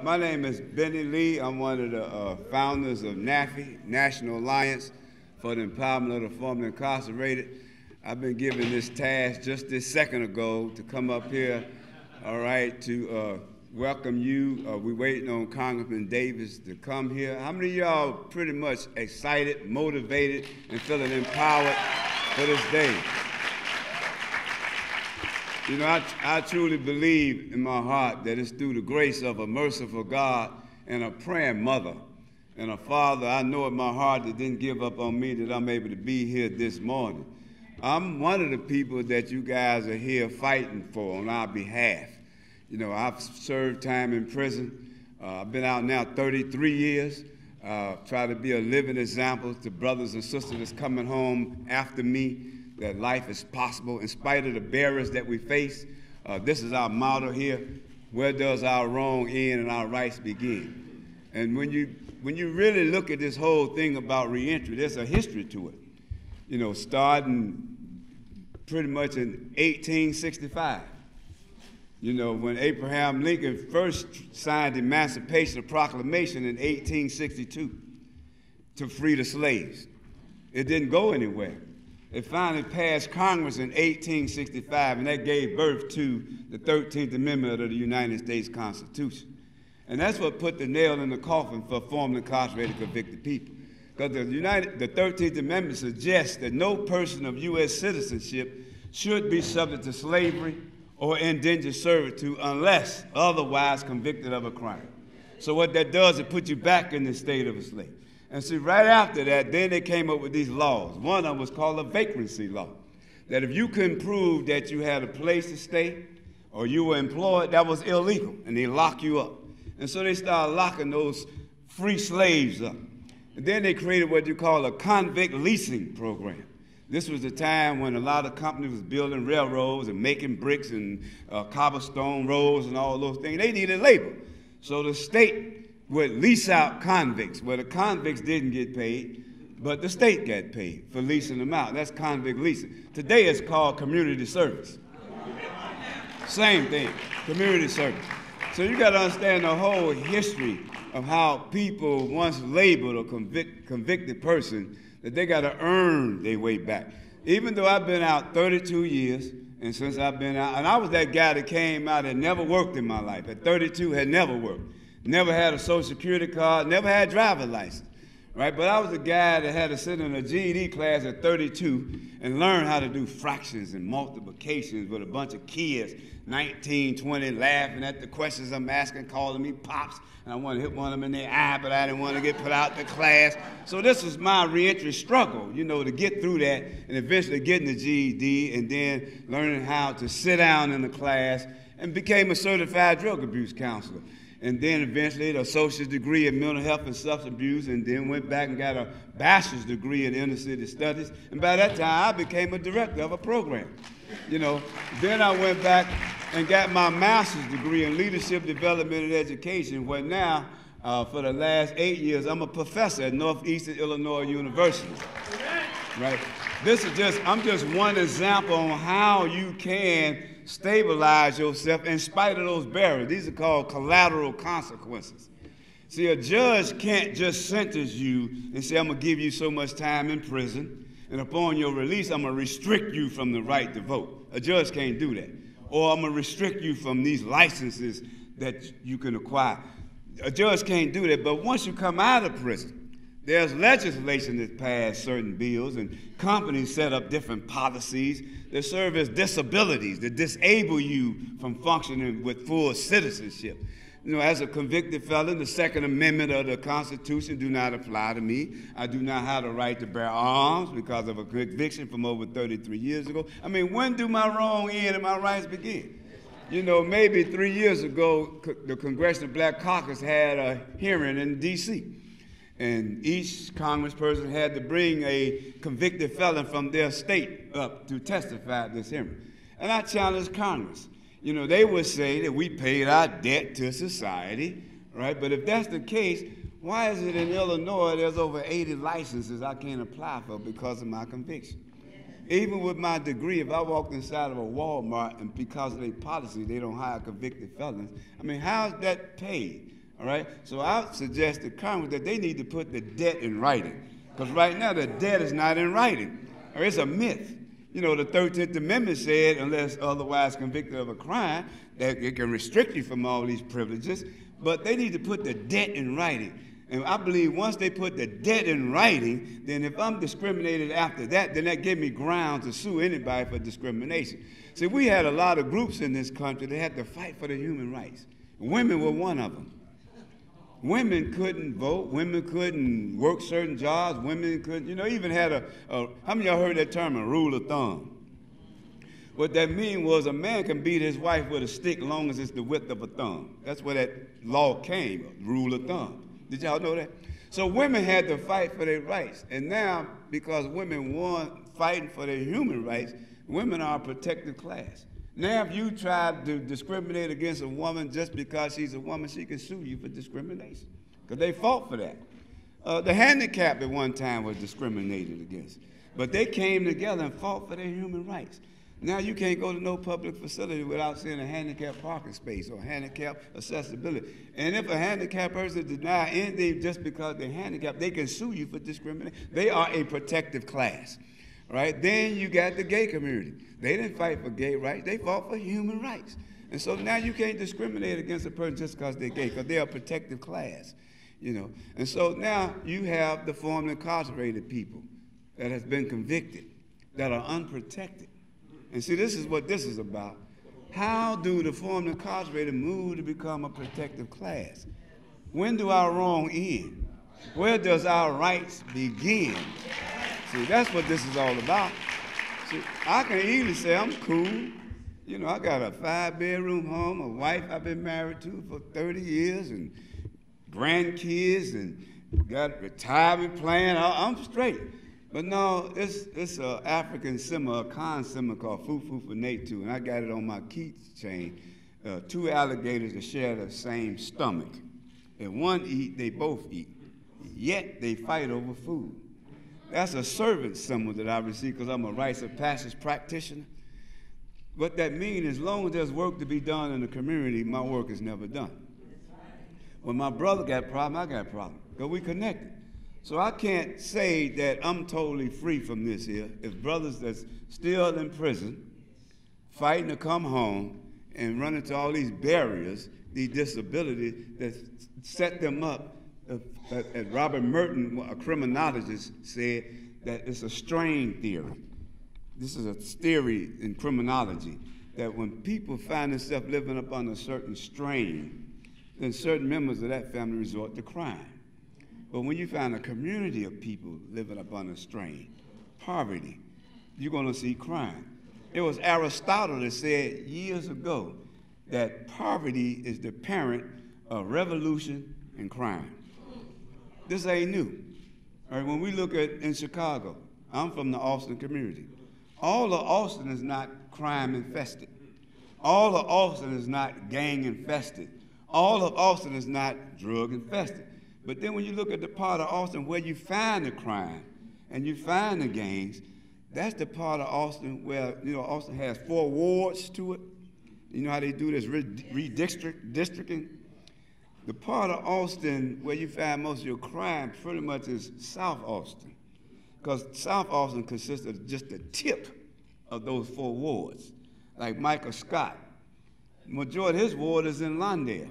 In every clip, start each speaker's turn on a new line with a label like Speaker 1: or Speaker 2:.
Speaker 1: My name is Benneth Lee. I'm one of the founders of NAFI, National Alliance for the Empowerment of the Formerly Incarcerated. I've been given this task just this second ago to come up here, all right, to welcome you. We're waiting on Congressman Davis to come here. How many of y'all pretty much excited, motivated, and feeling empowered for this day? You know, I truly believe in my heart that it's through the grace of a merciful God and a praying mother and a father I know in my heart that didn't give up on me that I'm able to be here this morning. I'm one of the people that you guys are here fighting for on our behalf. You know, I've served time in prison. I've been out now 33 years. Try to be a living example to brothers and sisters that's coming home after me, that life is possible in spite of the barriers that we face. This is our motto here: where does our wrong end and our rights begin? And when you really look at this whole thing about reentry, there's a history to it. You know, starting pretty much in 1865. You know, when Abraham Lincoln first signed the Emancipation Proclamation in 1862 to free the slaves. It didn't go anywhere. It finally passed Congress in 1865, and that gave birth to the 13th Amendment of the United States Constitution. And that's what put the nail in the coffin for formerly incarcerated convicted people. Because the 13th Amendment suggests that no person of U.S. citizenship should be subject to slavery or indentured servitude unless otherwise convicted of a crime. So what that does, it puts you back in the state of a slave. And see, right after that, then they came up with these laws. One of them was called a vacancy law, that if you couldn't prove that you had a place to stay or you were employed, that was illegal, and they lock you up. And so they started locking those free slaves up. And then they created what you call a convict leasing program. This was the time when a lot of companies was building railroads and making bricks and cobblestone roads and all those things. They needed labor. So the state would lease out convicts, where the convicts didn't get paid, but the state got paid for leasing them out. That's convict leasing. Today it's called community service. Same thing, community service. So you got to understand the whole history of how people once labeled a convicted person, that they got to earn their way back. Even though I've been out 32 years, and since I've been out, and I was that guy that came out and never worked in my life. At 32, had never worked. Never had a Social Security card, never had a driver's license, right? But I was a guy that had to sit in a GED class at 32 and learn how to do fractions and multiplications with a bunch of kids, 19, 20, laughing at the questions I'm asking, calling me pops, and I wanted to hit one of them in the eye, but I didn't want to get put out the class. So this was my reentry struggle, you know, to get through that and eventually getting the GED and then learning how to sit down in the class and became a certified drug abuse counselor. And then eventually the associate's degree in mental health and substance abuse, and then went back and got a bachelor's degree in inner city studies. And by that time, I became a director of a program. You know, then I went back and got my master's degree in leadership development and education, where now, for the last 8 years, I'm a professor at Northeastern Illinois University. Right? I'm just one example on how you can stabilize yourself in spite of those barriers. These are called collateral consequences. See, a judge can't just sentence you and say, I'm going to give you so much time in prison, and upon your release, I'm going to restrict you from the right to vote. A judge can't do that. Or I'm going to restrict you from these licenses that you can acquire. A judge can't do that, but once you come out of prison, there's legislation that passed certain bills, and companies set up different policies that serve as disabilities, that disable you from functioning with full citizenship. You know, as a convicted felon, the Second Amendment of the Constitution do not apply to me. I do not have the right to bear arms because of a conviction from over 33 years ago. I mean, when do my wrong end and my rights begin? You know, maybe 3 years ago, the Congressional Black Caucus had a hearing in D.C., and each congressperson had to bring a convicted felon from their state up to testify at this hearing. And I challenged Congress. You know, they would say that we paid our debt to society, right? But if that's the case, why is it in Illinois there's over 80 licenses I can't apply for because of my conviction? Even with my degree, if I walked inside of a Walmart and because of their policy they don't hire convicted felons, I mean, how's that paid? All right? So I suggest to Congress that they need to put the debt in writing. Because right now the debt is not in writing. Or it's a myth. You know, the 13th Amendment said, unless otherwise convicted of a crime, that it can restrict you from all these privileges. But they need to put the debt in writing. And I believe once they put the debt in writing, then if I'm discriminated after that, then that gives me grounds to sue anybody for discrimination. See, we had a lot of groups in this country that had to fight for their human rights. Women were one of them. Women couldn't vote. Women couldn't work certain jobs. Women couldn't, you know, even had how many of y'all heard that term, a rule of thumb? What that mean was a man can beat his wife with a stick as long as it's the width of a thumb. That's where that law came, rule of thumb. Did y'all know that? So women had to fight for their rights. And now, because women won fighting for their human rights, women are a protected class. Now, if you try to discriminate against a woman just because she's a woman, she can sue you for discrimination, because they fought for that. The handicapped at one time was discriminated against, but they came together and fought for their human rights. Now you can't go to no public facility without seeing a handicapped parking space or handicapped accessibility. And if a handicapped person deny anything just because they're handicapped, they can sue you for discrimination. They are a protective class. Right? Then you got the gay community. They didn't fight for gay rights. They fought for human rights. And so now you can't discriminate against a person just because they're gay, because they're a protective class, you know. And so now you have the formerly incarcerated people that has been convicted, that are unprotected. And see, this is what this is about. How do the formerly incarcerated move to become a protective class? When do our wrong end? Where does our rights begin? See, that's what this is all about. See, I can easily say I'm cool. You know, I got a 5-bedroom home, a wife I've been married to for 30 years, and grandkids, and got retirement plan. I'm straight. But no, it's an African symbol, a Khan symbol called Fufu for Natu, and I got it on my keychain. 2 alligators that share the same stomach. If one eat, they both eat. Yet they fight over food. That's a servant symbol that I received because I'm a rites of passage practitioner. What that means is, as long as there's work to be done in the community, my work is never done. When my brother got a problem, I got a problem, because we connected. So I can't say that I'm totally free from this here. If brothers that's still in prison, fighting to come home, and run into all these barriers, these disabilities that set them up, as Robert Merton, a criminologist, said that it's a strain theory. This is a theory in criminology, that when people find themselves living up under a certain strain, then certain members of that family resort to crime. But when you find a community of people living up under strain, poverty, you're going to see crime. It was Aristotle that said years ago that poverty is the parent of revolution and crime. This ain't new. All right, when we look at in Chicago, I'm from the Austin community. All of Austin is not crime infested. All of Austin is not gang infested. All of Austin is not drug infested. But then when you look at the part of Austin where you find the crime and you find the gangs, that's the part of Austin where, you know, Austin has 4 wards to it. You know how they do this redistricting? The part of Austin where you find most of your crime pretty much is South Austin, because South Austin consists of just the tip of those 4 wards. Like Michael Scott, majority of his ward is in Lawndale,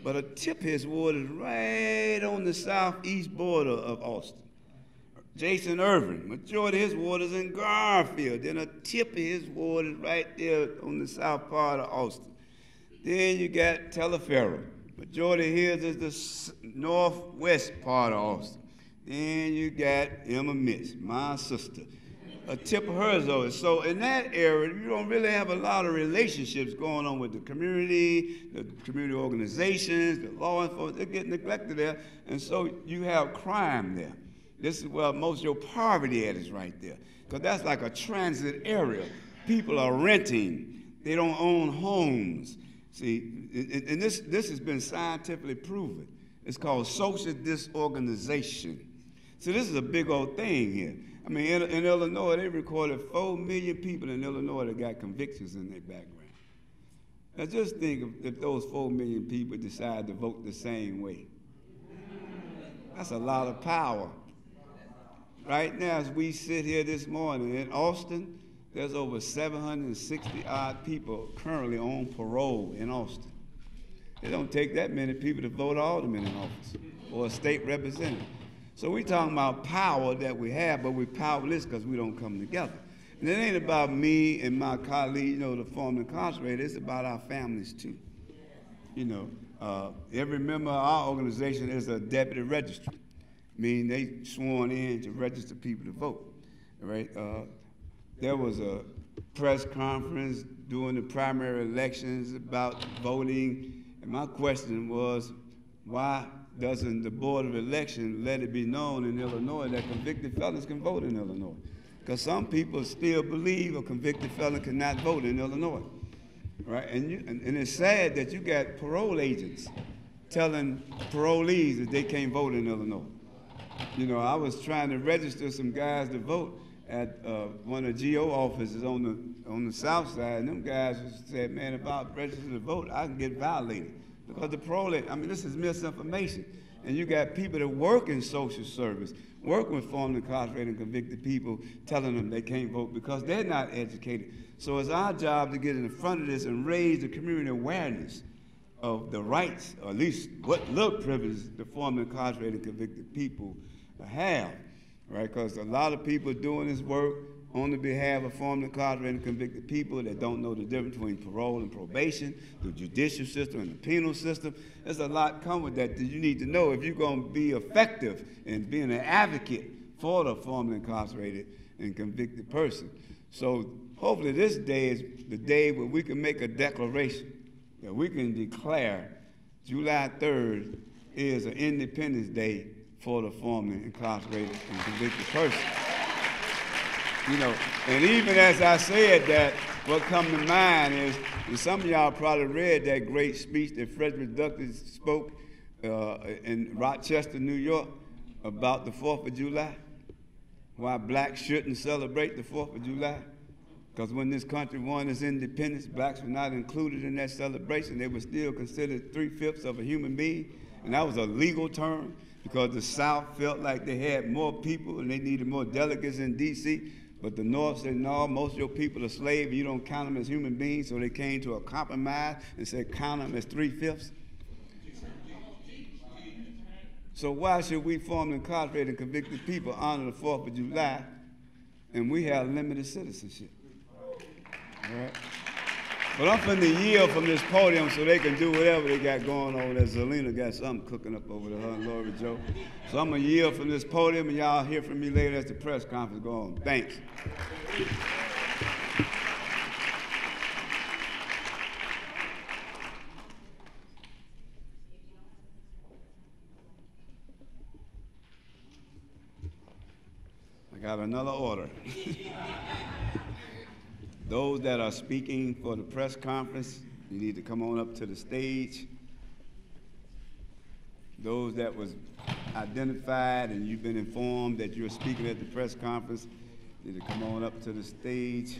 Speaker 1: but a tip of his ward is right on the southeast border of Austin. Jason Irvin, majority of his ward is in Garfield, then a tip of his ward is right there on the south part of Austin. Then you got Teleferro. Majority of his is the northwest part of Austin. Then you got Emma Mitz, my sister. A tip of hers over. So in that area, you don't really have a lot of relationships going on with the community organizations, the law enforcement. They get neglected there, and so you have crime there. This is where most of your poverty is right there, because that's like a transit area. People are renting. They don't own homes. See, and this has been scientifically proven. It's called social disorganization. So this is a big old thing here. I mean, in Illinois, they recorded 4 million people in Illinois that got convictions in their background. Now just think if those 4 million people decide to vote the same way. That's a lot of power. Right now, as we sit here this morning in Austin, there's over 760 odd people currently on parole in Austin. It don't take that many people to vote alderman in office or a state representative. So we're talking about power that we have, but we're powerless because we don't come together. And it ain't about me and my colleagues, the former incarcerated. It's about our families too. Every member of our organization is a deputy registrar, meaning they sworn in to register people to vote. Right? There was a press conference during the primary elections about voting, and my question was, why doesn't the Board of Election let it be known in Illinois that convicted felons can vote in Illinois? Because some people still believe a convicted felon cannot vote in Illinois, right? And it's sad that you got parole agents telling parolees that they can't vote in Illinois. I was trying to register some guys to vote at one of the GO offices on the south side, and them guys said, man, if I register to vote, I can get violated. Because the parole, this is misinformation. And you got people that work in social service, work with formerly incarcerated and convicted people, telling them they can't vote because they're not educated. So it's our job to get in front of this and raise the community awareness of the rights, or at least what little privilege the formerly incarcerated and convicted people have, right? Because a lot of people doing this work on the behalf of formerly incarcerated and convicted people that don't know the difference between parole and probation, the judicial system and the penal system. There's a lot come with that you need to know if you're going to be effective in being an advocate for the formerly incarcerated and convicted person. So hopefully this day is the day where we can make a declaration that we can declare July 3rd is an Independence Day for the formerly incarcerated and convicted person. And even as I said that, what come to mind is, and some of y'all probably read that great speech that Frederick Douglass spoke in Rochester, New York, about the 4th of July, why blacks shouldn't celebrate the 4th of July. Because when this country won its independence, blacks were not included in that celebration. They were still considered 3/5 of a human being, and that was a legal term because the South felt like they had more people and they needed more delegates in D.C., but the North said, no, most of your people are slaves, you don't count them as human beings, so they came to a compromise and said count them as 3/5. So why should we formerly incarcerated and convicted people honor the 4th of July and we have limited citizenship? All right? But I'm finna yield from this podium so they can do whatever they got going on. That Elena got something cooking up over there, her and Laurie Jo. So I'm gonna yield from this podium, and y'all hear from me later as the press conference go on. Thanks. I got another order. Those that are speaking for the press conference, you need to come on up to the stage. Those that was identified and you've been informed that you're speaking at the press conference, you need to come on up to the stage.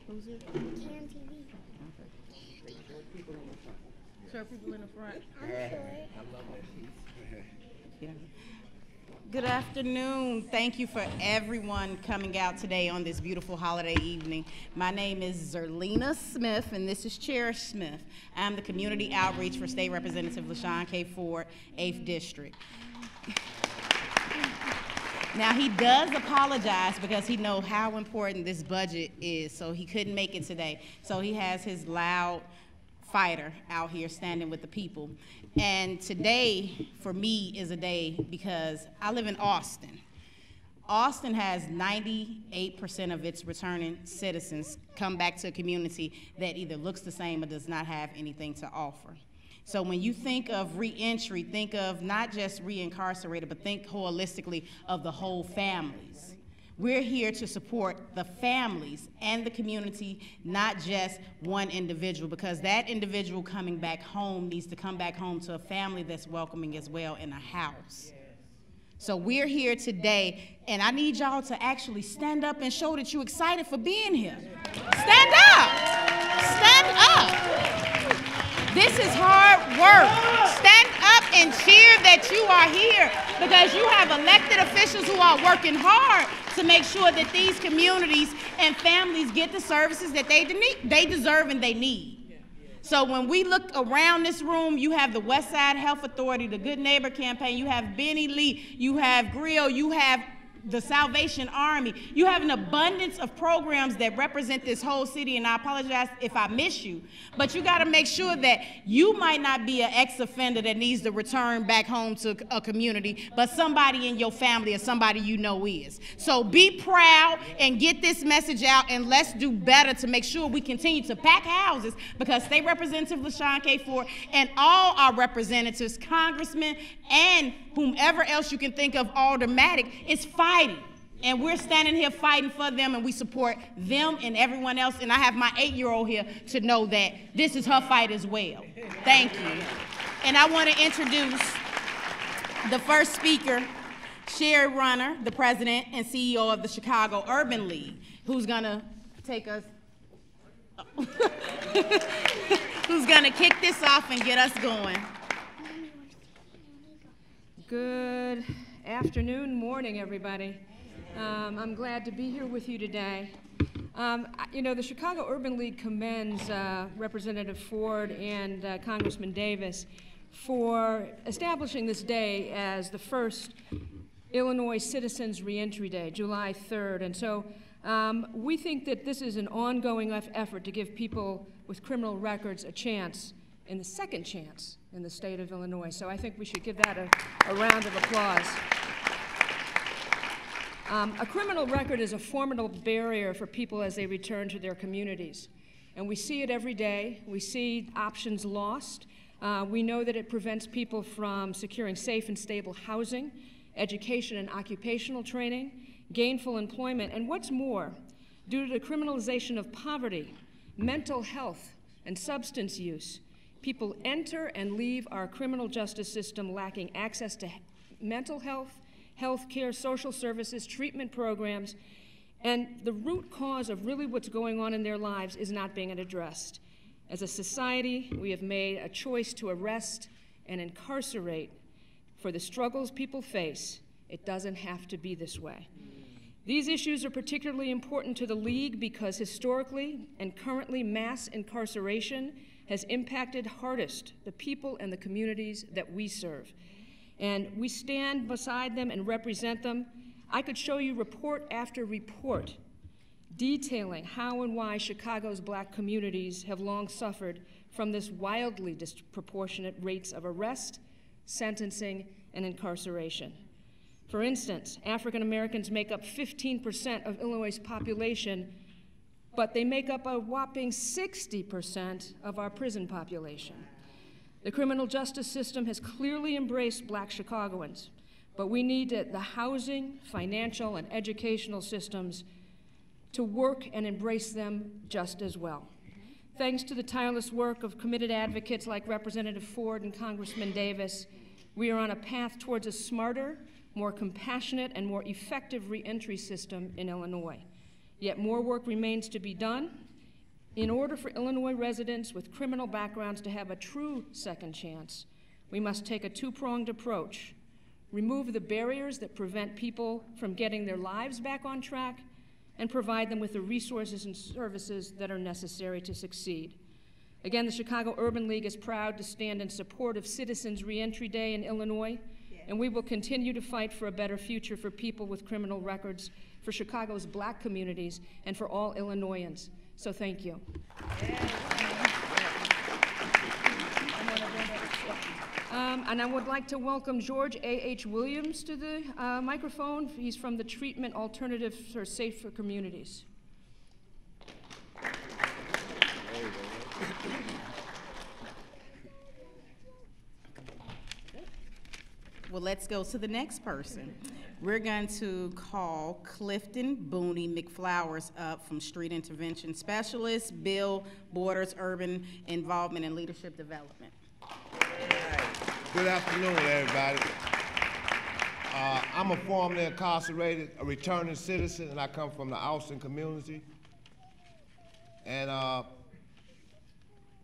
Speaker 2: Who's it? Cam TV. Okay. Sure, people in the front. I'm sure. I love that piece. Yeah. Good afternoon. Thank you for everyone coming out today on this beautiful holiday evening. My name is Zerlina Smith, and this is Cherish Smith. I'm the Community Outreach for State Representative LaShawn K. Ford, 8th District. Now, he does apologize because he knows how important this budget is, so he couldn't make it today. So he has his loud fighter out here standing with the people. And today, for me, is a day because I live in Austin. Austin has 98% of its returning citizens come back to a community that either looks the same or does not have anything to offer. So when you think of reentry, think of not just reincarcerated, but think holistically of the whole families. We're here to support the families and the community, not just one individual, because that individual coming back home needs to come back home to a family that's welcoming as well in a house. So we're here today, and I need y'all to actually stand up and show that you're excited for being here. Stand up! Stand up! This is hard work. Stand up and cheer that you are here, because you have elected officials who are working hard to make sure that these communities and families get the services that they deserve and they need. So when we look around this room, you have the West Side Health Authority, the Good Neighbor Campaign, you have Benneth Lee, you have Grill, you have the Salvation Army. You have an abundance of programs that represent this whole city, and I apologize if I miss you, but you got to make sure that you might not be an ex-offender that needs to return back home to a community, but somebody in your family or somebody you know is. So be proud and get this message out, and let's do better to make sure we continue to pack houses, because State Representative LaShawn K. Ford and all our representatives, congressmen, and whomever else you can think of, aldermatic, is fighting. And we're standing here fighting for them, and we support them and everyone else. And I have my 8-year-old here to know that this is her fight as well. Thank you. And I want to introduce the first speaker, Shari Runner, the president and CEO of the Chicago Urban League, who's going to take us, who's going to kick this off and get us going.
Speaker 3: Good afternoon, morning, everybody. I'm glad to be here with you today. You know, the Chicago Urban League commends Representative Ford and Congressman Davis for establishing this day as the first Illinois Citizens Reentry Day, July 3rd. And so we think that this is an ongoing effort to give people with criminal records a chance, and the second chance in the state of Illinois. So I think we should give that a round of applause. A criminal record is a formidable barrier for people as they return to their communities. And we see it every day. We see options lost. We know that it prevents people from securing safe and stable housing, education and occupational training, gainful employment, and what's more, due to the criminalization of poverty, mental health, and substance use, people enter and leave our criminal justice system lacking access to mental health, health care, social services, treatment programs, and the root cause of really what's going on in their lives is not being addressed. As a society, we have made a choice to arrest and incarcerate for the struggles people face. It doesn't have to be this way. These issues are particularly important to the League because historically and currently mass incarceration has impacted hardest the people and the communities that we serve. And we stand beside them and represent them. I could show you report after report detailing how and why Chicago's black communities have long suffered from this wildly disproportionate rates of arrest, sentencing, and incarceration. For instance, African Americans make up 15% of Illinois' population, but they make up a whopping 60% of our prison population. The criminal justice system has clearly embraced black Chicagoans, but we need the housing, financial, and educational systems to work and embrace them just as well. Thanks to the tireless work of committed advocates like Representative Ford and Congressman Davis, we are on a path towards a smarter, more compassionate, and more effective reentry system in Illinois. Yet more work remains to be done. In order for Illinois residents with criminal backgrounds to have a true second chance, we must take a two-pronged approach. Remove the barriers that prevent people from getting their lives back on track, and provide them with the resources and services that are necessary to succeed. Again, the Chicago Urban League is proud to stand in support of Citizens Reentry Day in Illinois, and we will continue to fight for a better future for people with criminal records, for Chicago's black communities, and for all Illinoisans. So thank you. And I would like to welcome George A.H. Williams to the microphone. He's from the Treatment Alternative for Safer Communities.
Speaker 2: Well, let's go to the next person. We're going to call Clifton Booney McFowler up from Street Intervention Specialist, Bill Borders, Urban Involvement and Leadership Development.
Speaker 4: Good afternoon, everybody. I'm a formerly incarcerated, a returning citizen, and I come from the Austin community. And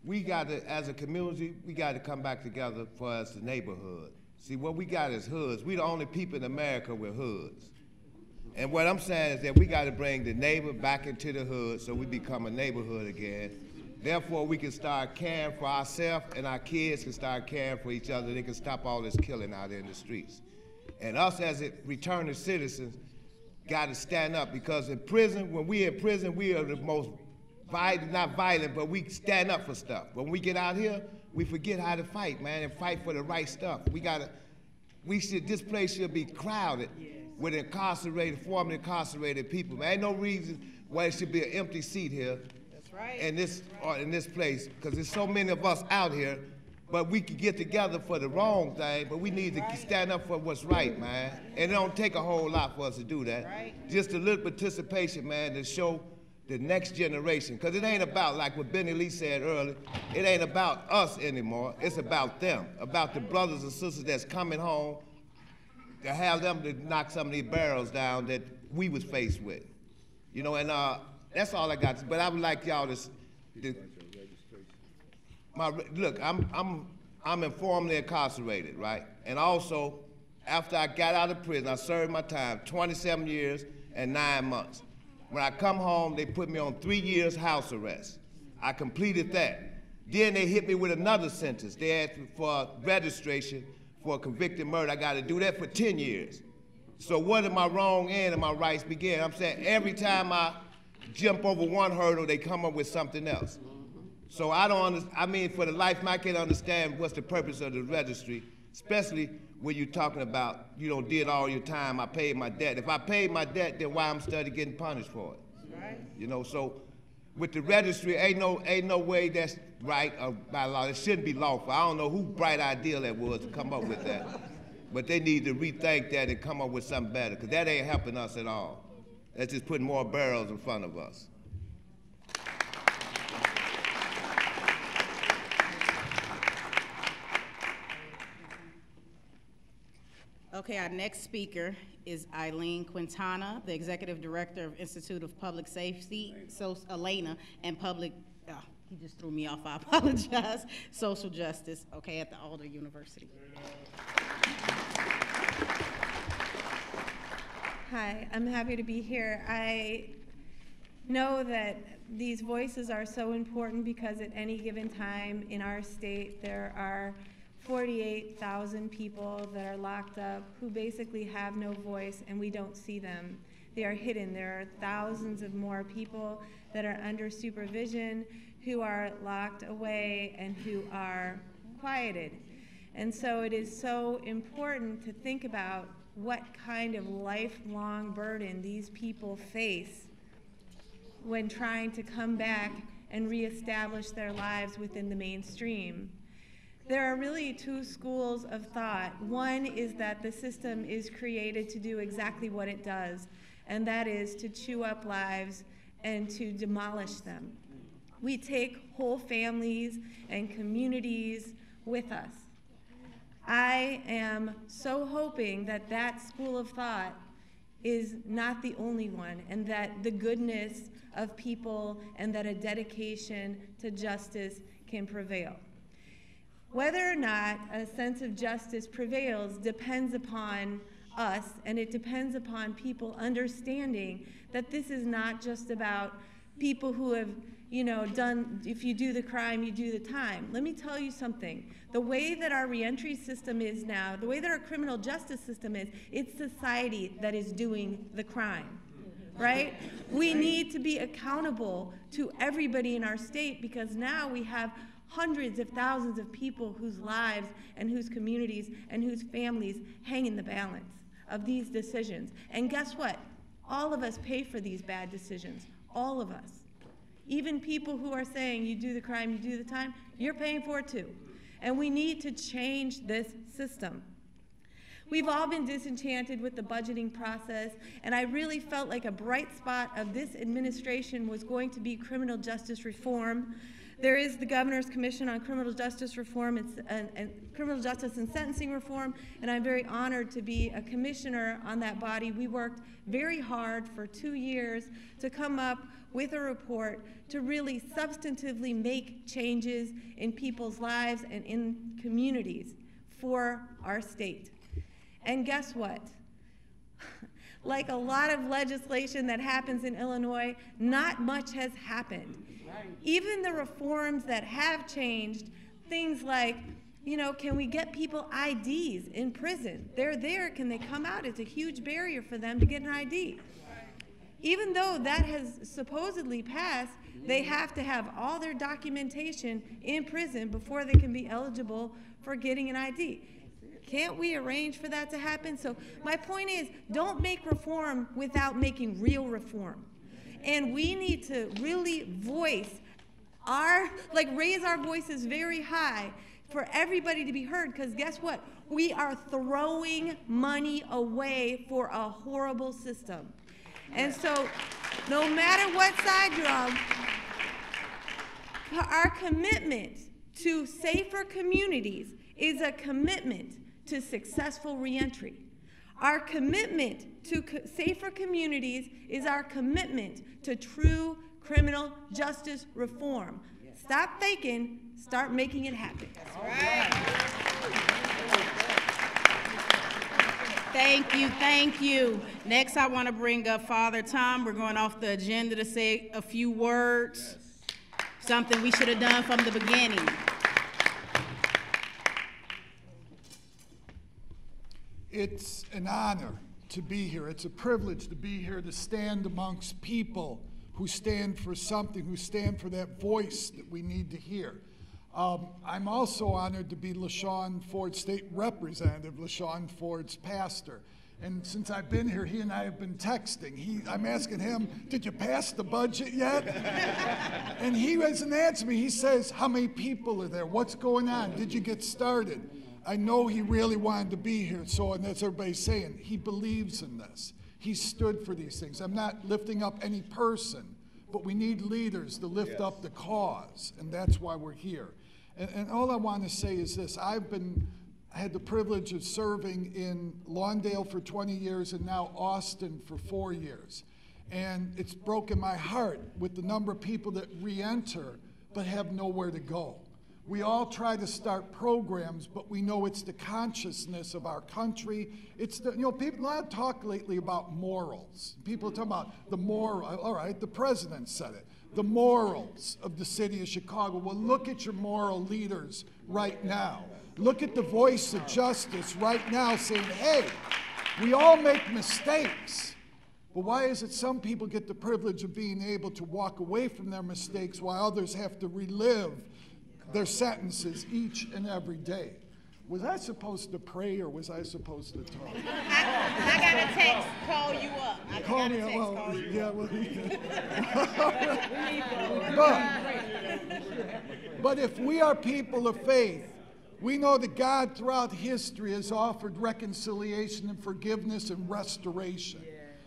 Speaker 4: we got to, as a community, we got to come back together for us, the neighborhood. See, what we got is hoods. We the only people in America with hoods. And what I'm saying is that we got to bring the neighbor back into the hood so we become a neighborhood again. Therefore, we can start caring for ourselves, and our kids can start caring for each other. They can stop all this killing out there in the streets. And us as returning citizens got to stand up, because in prison, when we in prison, we are the most violent, not violent, but we stand up for stuff. When we get out here, we forget how to fight, man, and fight for the right stuff. This place should be crowded with incarcerated, formerly incarcerated people. Man, ain't no reason why it should be an empty seat here. That's right. In this place, because there's so many of us out here, but we can get together for the wrong thing, but we need to stand up for what's right, man. And it don't take a whole lot for us to do that. Right. Just a little participation, man, to show the next generation, because it ain't about, like what Benneth Lee said earlier, it ain't about us anymore, it's about them, about the brothers and sisters that's coming home, to have them to knock some of these barrels down that we was faced with. You know, and that's all I got, but I would like y'all to look, I'm informally incarcerated, right? And also, after I got out of prison, I served my time, 27 years and 9 months. When I come home, they put me on 3 years house arrest. I completed that. Then they hit me with another sentence. They asked me for registration for a convicted murder. I got to do that for 10 years. So what did my wrong end and my rights begin? I'm saying every time I jump over one hurdle, they come up with something else. So I mean, for the life of me, I can't understand what's the purpose of the registry, especially when you're talking about, you know, did all your time, I paid my debt. If I paid my debt, then why I'm studying getting punished for it? Right. You know, so with the registry, ain't no way that's right by law. It shouldn't be lawful. I don't know who bright idea that was to come up with that. But they need to rethink that and come up with something better, because that ain't helping us at all. That's just putting more barrels in front of us.
Speaker 2: Okay, our next speaker is Elena Quintana, the Executive Director of Institute of Public Safety, Elena, and Public, he just threw me off, I apologize, Social Justice, okay, at the Alder University.
Speaker 5: Hi, I'm happy to be here. I know that these voices are so important because at any given time in our state there are 48,000 people that are locked up who basically have no voice, and we don't see them. They are hidden. There are thousands of more people that are under supervision, who are locked away, and who are quieted. And so it is so important to think about what kind of lifelong burden these people face when trying to come back and reestablish their lives within the mainstream. There are really two schools of thought. One is that the system is created to do exactly what it does, and that is to chew up lives and to demolish them. We take whole families and communities with us. I am so hoping that that school of thought is not the only one, and that the goodness of people and that a dedication to justice can prevail. Whether or not a sense of justice prevails depends upon us, and it depends upon people understanding that this is not just about people who have, you know, done, if you do the crime, you do the time. Let me tell you something. The way that our reentry system is now, the way that our criminal justice system is, it's society that is doing the crime, right? We need to be accountable to everybody in our state, because now we have hundreds of thousands of people whose lives and whose communities and whose families hang in the balance of these decisions. And guess what? All of us pay for these bad decisions, all of us. Even people who are saying you do the crime, you do the time, you're paying for it too. And we need to change this system. We've all been disenchanted with the budgeting process, and I really felt like a bright spot of this administration was going to be criminal justice reform. There is the Governor's Commission on Criminal Justice Reform and Criminal Justice and Sentencing Reform, and I'm very honored to be a commissioner on that body. We worked very hard for 2 years to come up with a report to really substantively make changes in people's lives and in communities for our state. And guess what? Like a lot of legislation that happens in Illinois, not much has happened. Even the reforms that have changed, things like, you know, can we get people IDs in prison? They're there, can they come out? It's a huge barrier for them to get an ID. Even though that has supposedly passed, they have to have all their documentation in prison before they can be eligible for getting an ID. Can't we arrange for that to happen? So my point is, don't make reform without making real reform. And we need to really voice raise our voices very high for everybody to be heard, because guess what? We are throwing money away for a horrible system. And so no matter what side you're on, our commitment to safer communities is a commitment to successful reentry. Our commitment to safer communities is our commitment to true criminal justice reform. Stop faking, start making it happen.
Speaker 2: That's right. Thank you. Next, I want to bring up Father Tom. We're going off the agenda to say a few words, something we should have done from the beginning.
Speaker 6: It's an honor to be here. It's a privilege to be here, to stand amongst people who stand for something, who stand for that voice that we need to hear. I'm also honored to be LaShawn Ford's state representative, LaShawn Ford's pastor. And since I've been here, he and I have been texting. I'm asking him, did you pass the budget yet? And he hasn't answered me. He says, how many people are there? What's going on? Did you get started? I know he really wanted to be here, and that's everybody's saying. He believes in this. He stood for these things. I'm not lifting up any person, but we need leaders to lift up the cause, and that's why we're here. And all I want to say is this. I had the privilege of serving in Lawndale for 20 years and now Austin for 4 years. And it's broken my heart with the number of people that re-enter but have nowhere to go. We all try to start programs, but we know it's the consciousness of our country. It's the, people, a lot of talk lately about morals. People are talking about the moral, all right, the president said it, the morals of the city of Chicago. Well, look at your moral leaders right now. Look at the voice of justice right now saying, hey, we all make mistakes. But why is it some people get the privilege of being able to walk away from their mistakes while others have to relive their sentences each and every day? Was I supposed to pray or was I supposed to talk?
Speaker 2: I got a text, call you up.
Speaker 6: Call me up. Well, yeah, well, but if we are people of faith, we know that God throughout history has offered reconciliation and forgiveness and restoration.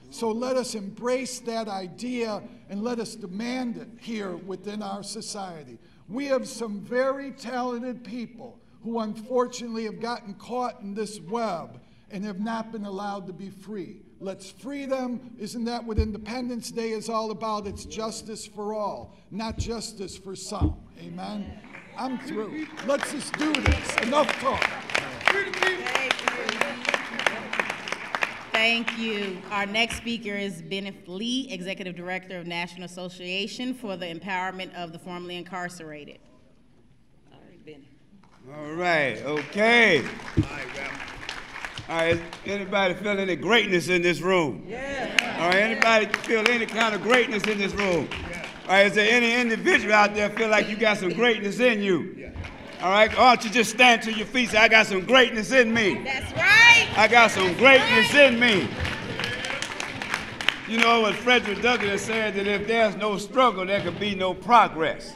Speaker 6: So let us embrace that idea and let us demand it here within our society. We have some very talented people who unfortunately have gotten caught in this web and have not been allowed to be free. Let's free them. Isn't that what Independence Day is all about? It's justice for all, not justice for some. Amen? I'm through. Let's just do this. Enough talk.
Speaker 2: Thank you. Our next speaker is Benneth Lee, Executive Director of National Association for the Empowerment of the Formerly Incarcerated. All right, Benneth.
Speaker 1: All right, okay. All right, anybody feel any greatness in this room? Yeah. All right, anybody feel any kind of greatness in this room? Yeah. All right, is there any individual out there feel like you got some greatness in you? Yeah. All right, why don't you just stand to your feet and say, I got some greatness in me.
Speaker 2: That's right.
Speaker 1: I got some greatness in me. You know what Frederick Douglass said, that if there's no struggle, there can be no progress.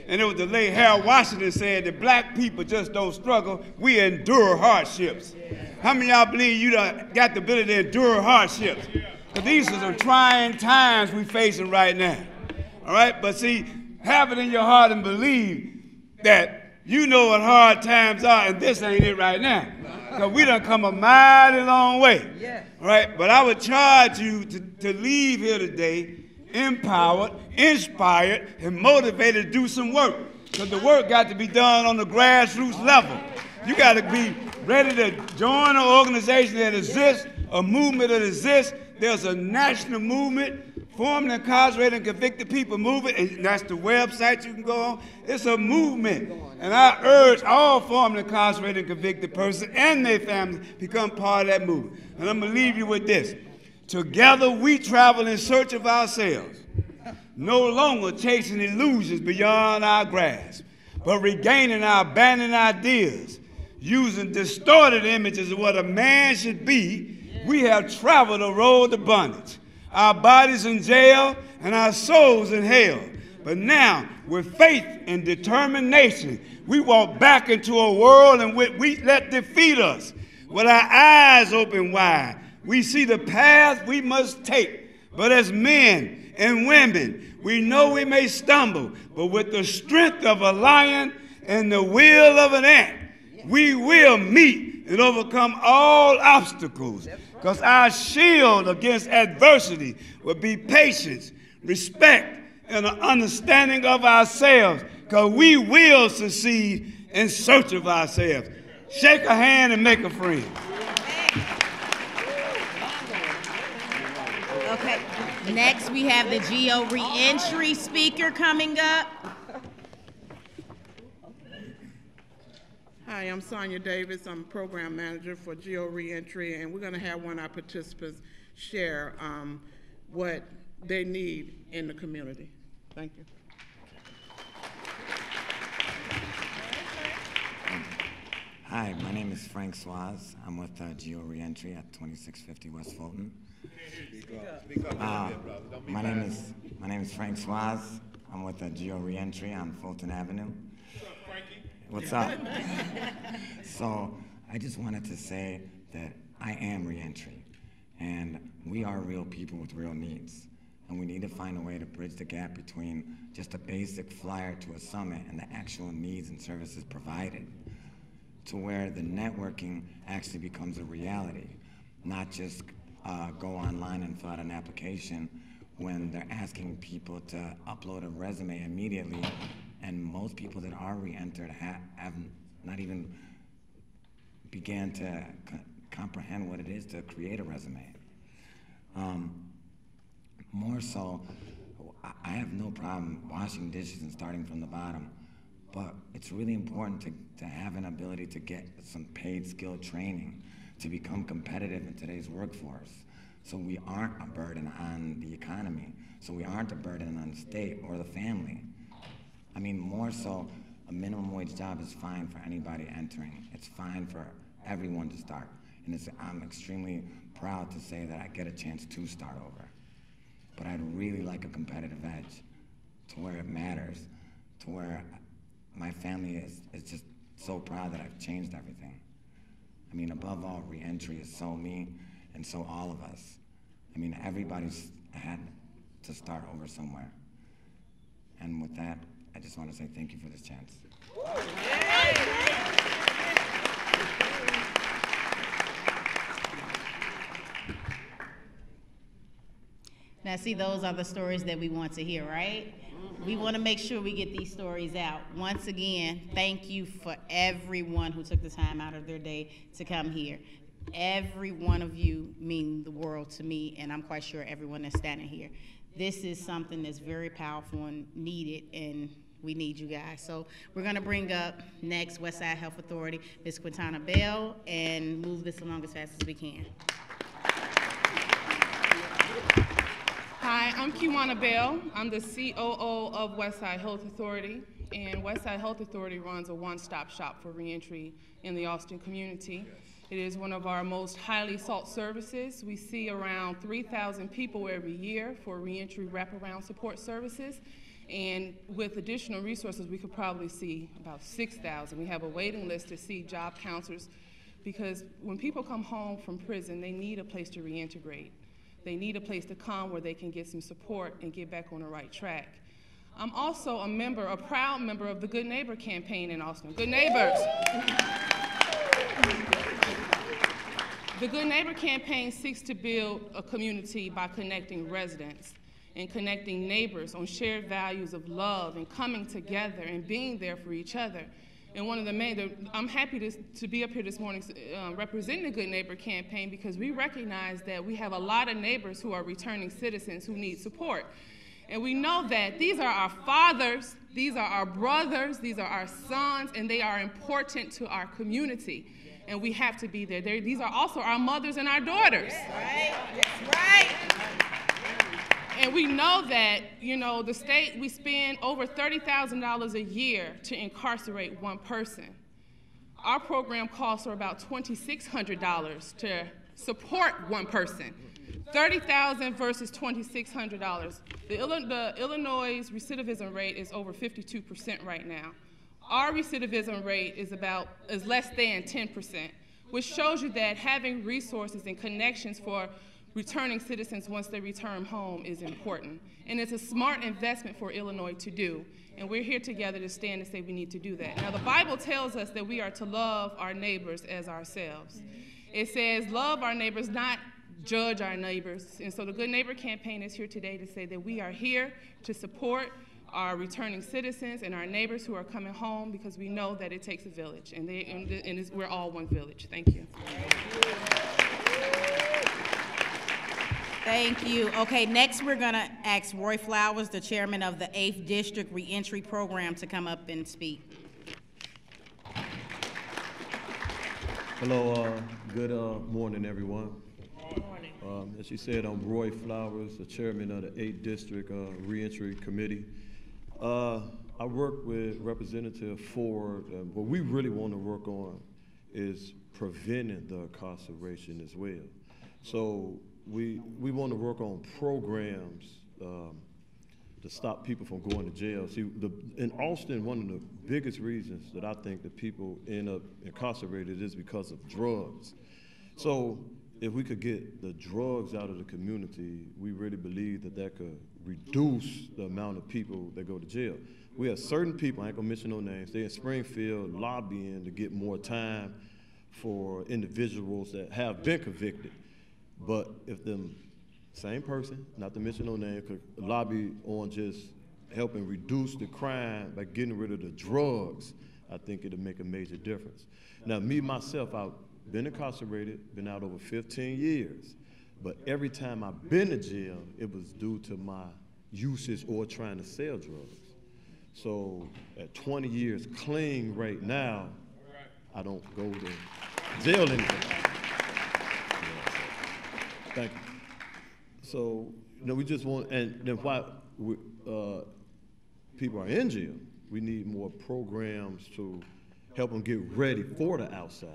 Speaker 1: And it was the late Harold Washington said that black people just don't struggle, we endure hardships. How many of y'all believe you done got the ability to endure hardships? Because these are some trying times we're facing right now. All right? But see, have it in your heart and believe that you know what hard times are, and this ain't it right now. Because we done come a mighty long way. All right? But I would charge you to leave here today empowered, inspired, and motivated to do some work. Because the work got to be done on the grassroots level. You got to be ready to join an organization that exists, a movement that exists. There's a national movement, formed, incarcerated, and convicted people movement, and that's the website you can go on. It's a movement. And I urge all formed, incarcerated, and convicted persons and their families to become part of that movement. And I'm going to leave you with this. Together we travel in search of ourselves, no longer chasing illusions beyond our grasp, but regaining our abandoned ideas, using distorted images of what a man should be. We have traveled a road to bondage, our bodies in jail and our souls in hell. But now, with faith and determination, we walk back into a world in which we let defeat us. With our eyes open wide, we see the path we must take. But as men and women, we know we may stumble, but with the strength of a lion and the will of an ant, we will meet and overcome all obstacles. Because our shield against adversity will be patience, respect, and an understanding of ourselves. Because we will succeed in search of ourselves. Shake a hand and make a friend.
Speaker 2: Okay, next we have the GO reentry speaker coming up.
Speaker 7: Hi, I'm Sonia Davis. I'm program manager for GO Reentry, and we're going to have one of our participants share what they need in the community. Thank you.
Speaker 8: Hi, my name is Frank Swaz. I'm with GO Reentry at 2650 West Fulton. My name is Frank Swaz. I'm with GO Reentry on Fulton Avenue. What's up? So I just wanted to say that I am reentry, and we are real people with real needs, and we need to find a way to bridge the gap between just a basic flyer to a summit and the actual needs and services provided, to where the networking actually becomes a reality, not just go online and fill out an application when they're asking people to upload a resume immediately. And most people that are re-entered have not even began to comprehend what it is to create a resume. More so, I have no problem washing dishes and starting from the bottom, but it's really important to have an ability to get some paid skill training to become competitive in today's workforce. So we aren't a burden on the economy, so we aren't a burden on the state or the family. I mean, more so, a minimum wage job is fine for anybody entering. It's fine for everyone to start. And I'm extremely proud to say that I get a chance to start over. But I'd really like a competitive edge to where it matters, to where my family is just so proud that I've changed everything. I mean, above all, reentry is so me and so all of us. I mean, everybody's had to start over somewhere. And with that, I just want to say thank you for this chance.
Speaker 2: Now, see, those are the stories that we want to hear, right? We want to make sure we get these stories out. Once again, thank you for everyone who took the time out of their day to come here. Every one of you mean the world to me, and I'm quite sure everyone that's standing here. This is something that's very powerful and needed, and we need you guys. So we're going to bring up next Westside Health Authority, Ms. Quiwana Bell, and move this along as fast as we can.
Speaker 9: Hi, I'm Quiwana Bell. I'm the COO of Westside Health Authority, and Westside Health Authority runs a one-stop shop for reentry in the Austin community. It is one of our most highly sought services. We see around 3,000 people every year for reentry wraparound support services. And with additional resources, we could probably see about 6,000. We have a waiting list to see job counselors, because when people come home from prison, they need a place to reintegrate. They need a place to come where they can get some support and get back on the right track. I'm also a proud member of the Good Neighbor campaign in Austin. Good Neighbors. The Good Neighbor campaign seeks to build a community by connecting residents and connecting neighbors on shared values of love and coming together and being there for each other. And one of the main, I'm happy to be up here this morning representing the Good Neighbor campaign, because we recognize that we have a lot of neighbors who are returning citizens who need support. And we know that these are our fathers, these are our brothers, these are our sons, and they are important to our community. And we have to be there. These are also our mothers and our daughters.
Speaker 2: That's right. That's right.
Speaker 9: And we know that, you know, the state, we spend over $30,000 a year to incarcerate one person. Our program costs are about $2,600 to support one person. $30,000 versus $2,600. The Illinois recidivism rate is over 52% right now. Our recidivism rate is less than 10%, which shows you that having resources and connections for returning citizens once they return home is important. And it's a smart investment for Illinois to do. And we're here together to stand and say we need to do that. Now, the Bible tells us that we are to love our neighbors as ourselves. It says, love our neighbors, not judge our neighbors. And so the Good Neighbor campaign is here today to say that we are here to support our returning citizens and our neighbors who are coming home, because we know that it takes a village, and we're all one village. Thank you.
Speaker 2: Thank you. Okay, next we're going to ask Roy Flowers, the chairman of the 8th District Reentry Program, to come up and speak.
Speaker 10: Hello, good morning, everyone. Good morning. As you said, I'm Roy Flowers, the chairman of the 8th District Reentry Committee. I work with Representative Ford. What we really want to work on is preventing the incarceration as well. So we want to work on programs to stop people from going to jail. See, in Austin, one of the biggest reasons that I think that people end up incarcerated is because of drugs. So if we could get the drugs out of the community, we really believe that that could reduce the amount of people that go to jail. We have certain people, I ain't gonna mention no names, they're in Springfield lobbying to get more time for individuals that have been convicted. But if them same person, not to mention no name, could lobby on just helping reduce the crime by getting rid of the drugs, I think it'll make a major difference. Now, me, myself, I've been incarcerated, been out over 15 years, but every time I've been to jail, it was due to my usage or trying to sell drugs. So at 20 years clean right now, I don't go to jail anymore. Thank you. So, you know, we just want, and then why people are in jail, we need more programs to help them get ready for the outside.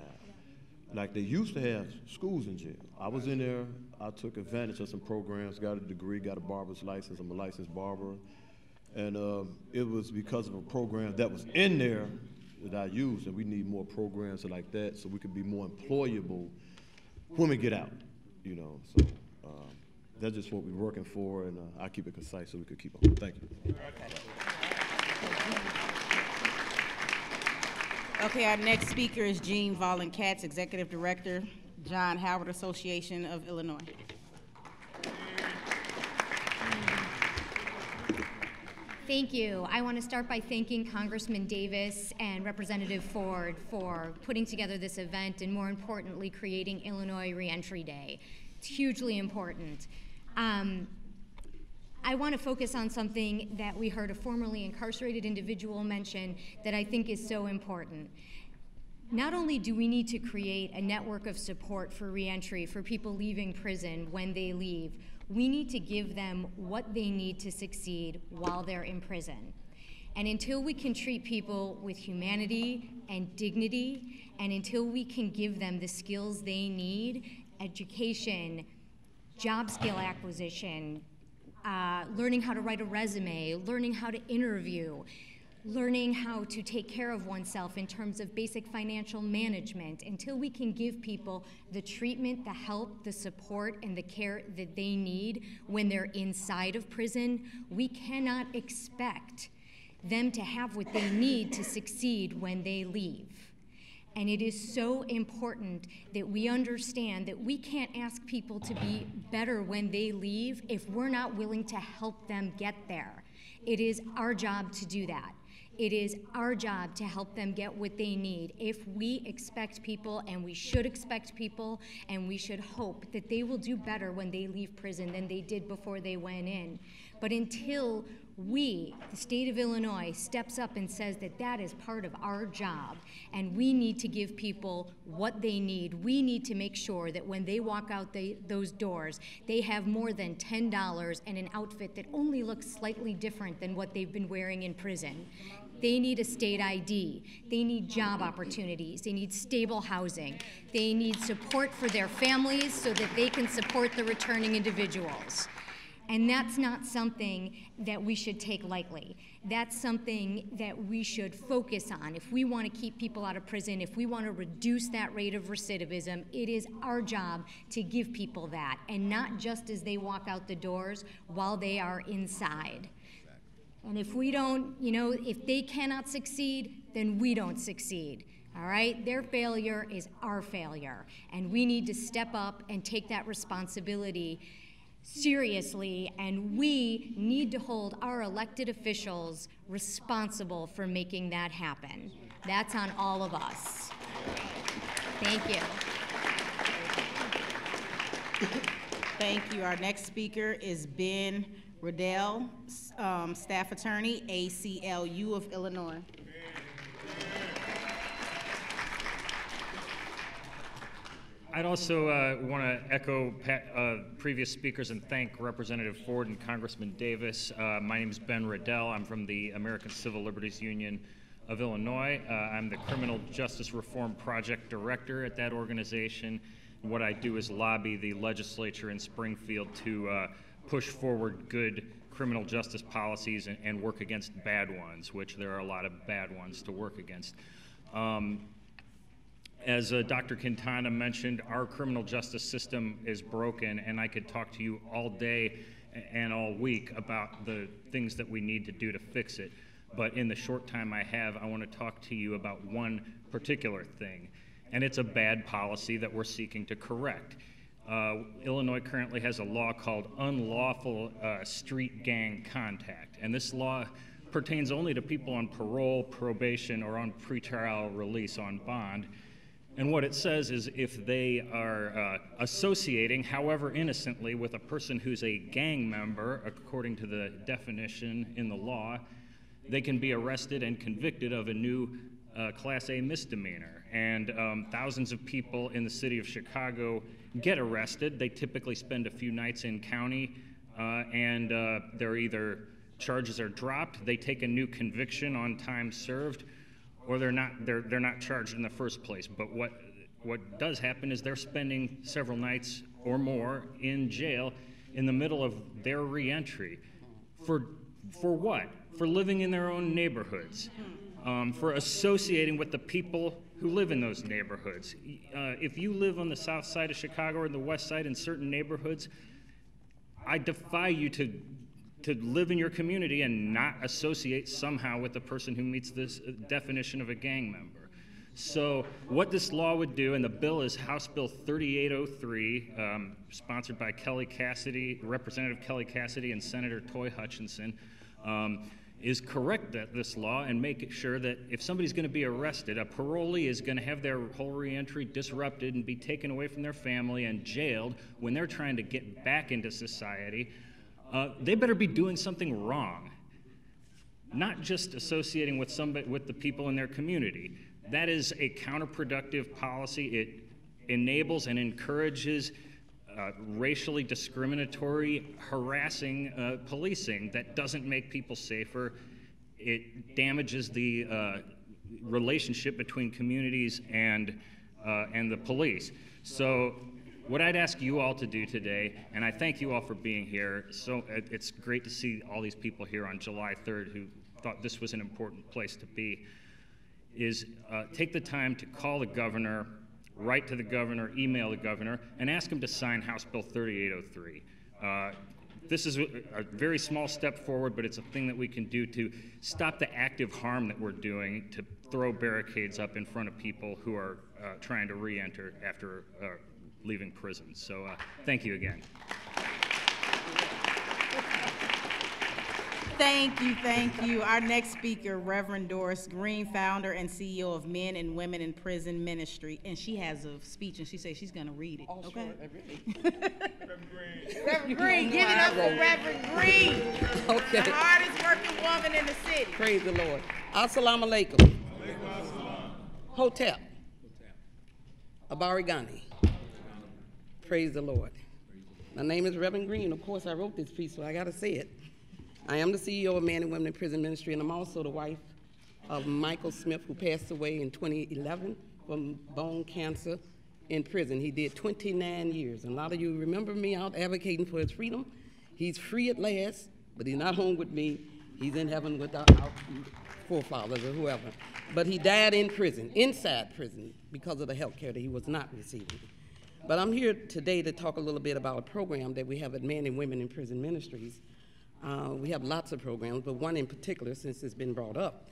Speaker 10: Like they used to have schools in jail. I was in there, I took advantage of some programs, got a degree, got a barber's license, I'm a licensed barber. And it was because of a program that was in there that I used, and we need more programs like that so we can be more employable when we get out, you know. So that's just what we're working for, and I keep it concise so we could keep on. Thank you.
Speaker 2: Okay, our next speaker is Jean Vollen-Katz, Executive Director, John Howard Association of Illinois.
Speaker 11: Thank you. I want to start by thanking Congressman Davis and Representative Ford for putting together this event and, more importantly, creating Illinois Reentry Day. It's hugely important. I want to focus on something that we heard a formerly incarcerated individual mention that I think is so important. Not only do we need to create a network of support for reentry for people leaving prison when they leave, we need to give them what they need to succeed while they're in prison. And until we can treat people with humanity and dignity, and until we can give them the skills they need, education, job skill acquisition, learning how to write a resume, learning how to interview, learning how to take care of oneself in terms of basic financial management, until we can give people the treatment, the help, the support, and the care that they need when they're inside of prison, we cannot expect them to have what they need to succeed when they leave. And it is so important that we understand that we can't ask people to be better when they leave if we're not willing to help them get there. It is our job to do that. It is our job to help them get what they need. If we expect people, and we should expect people, and we should hope that they will do better when they leave prison than they did before they went in. But until we, the state of Illinois, steps up and says that that is part of our job, and we need to give people what they need. We need to make sure that when they walk out those doors, they have more than $10 and an outfit that only looks slightly different than what they've been wearing in prison. They need a state ID. They need job opportunities. They need stable housing. They need support for their families so that they can support the returning individuals. And that's not something that we should take lightly. That's something that we should focus on. If we want to keep people out of prison, if we want to reduce that rate of recidivism, it is our job to give people that, and not just as they walk out the doors, while they are inside. And if we don't, if they cannot succeed, then we don't succeed. All right? Their failure is our failure. And we need to step up and take that responsibility seriously, and we need to hold our elected officials responsible for making that happen. That's on all of us. Thank you.
Speaker 2: Thank you. Our next speaker is Ben Ruddell, staff attorney, ACLU of Illinois.
Speaker 12: I'd also want to echo previous speakers and thank Representative Ford and Congressman Davis. My name is Ben Ruddell. I'm from the American Civil Liberties Union of Illinois. I'm the Criminal Justice Reform Project Director at that organization. And what I do is lobby the legislature in Springfield to push forward good criminal justice policies and work against bad ones, which there are a lot of bad ones to work against. As Dr. Quintana mentioned, our criminal justice system is broken, and I could talk to you all day and all week about the things that we need to do to fix it. But in the short time I have, I want to talk to you about one particular thing, and it's a bad policy that we're seeking to correct. Illinois currently has a law called unlawful street gang contact, and this law pertains only to people on parole, probation, or on pretrial release on bond. And what it says is if they are associating, however innocently, with a person who's a gang member, according to the definition in the law, they can be arrested and convicted of a new Class A misdemeanor. And thousands of people in the city of Chicago get arrested. They typically spend a few nights in county, and they're either charges are dropped, they take a new conviction on time served, or they're not charged in the first place. But what does happen is they're spending several nights or more in jail in the middle of their reentry. For what? For living in their own neighborhoods, for associating with the people who live in those neighborhoods. If you live on the south side of Chicago or the west side in certain neighborhoods, I defy you to live in your community and not associate somehow with the person who meets this definition of a gang member. So what this law would do, and the bill is House Bill 3803, sponsored by Representative Kelly Cassidy and Senator Toy Hutchinson, is correct this law and make sure that if somebody's going to be arrested, a parolee is going to have their whole reentry disrupted and be taken away from their family and jailed when they're trying to get back into society. They better be doing something wrong, not just associating with the people in their community. That is a counterproductive policy. It enables and encourages racially discriminatory, harassing policing that doesn't make people safer. It damages the relationship between communities and the police. So What I'd ask you all to do today, and I thank you all for being here. So it's great to see all these people here on July 3rd who thought this was an important place to be, is take the time to call the governor, write to the governor, email the governor, and ask him to sign House Bill 3803. This is a very small step forward, but it's a thing that we can do to stop the active harm that we're doing to throw barricades up in front of people who are trying to re-enter after leaving prison. So thank you again.
Speaker 2: Thank you, thank you. Our next speaker, Reverend Doris Green, founder and CEO of Men and Women in Prison Ministry. And she has a speech, and she says she's going to read it. Oh, okay? Sure. Reverend Green, give it up for Reverend Green.
Speaker 13: Okay.
Speaker 2: The hardest working woman in the city.
Speaker 13: Praise the Lord. Assalamu alaikum. Hotep. Abarigani. Praise the Lord. My name is Reverend Green. Of course, I wrote this piece, so I got to say it. I am the CEO of Men and Women in Prison Ministry, and I'm also the wife of Michael Smith, who passed away in 2011 from bone cancer in prison. He did 29 years. And a lot of you remember me out advocating for his freedom. He's free at last, but he's not home with me. He's in heaven with our forefathers or whoever. But he died in prison, inside prison, because of the health care that he was not receiving. But I'm here today to talk a little bit about a program that we have at Men and Women in Prison Ministries. We have lots of programs, but one in particular, since it's been brought up.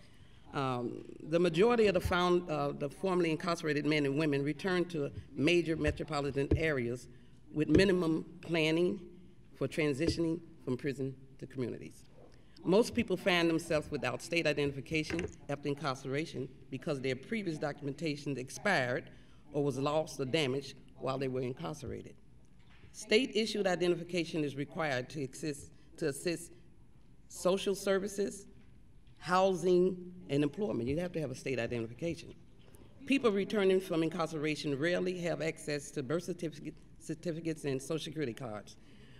Speaker 13: The majority of the formerly incarcerated men and women return to major metropolitan areas with minimum planning for transitioning from prison to communities. Most people find themselves without state identification after incarceration because their previous documentation expired or was lost or damaged while they were incarcerated. State-issued identification is required to assist social services, housing, and employment. You have to have a state identification. People returning from incarceration rarely have access to birth certificates and social security cards,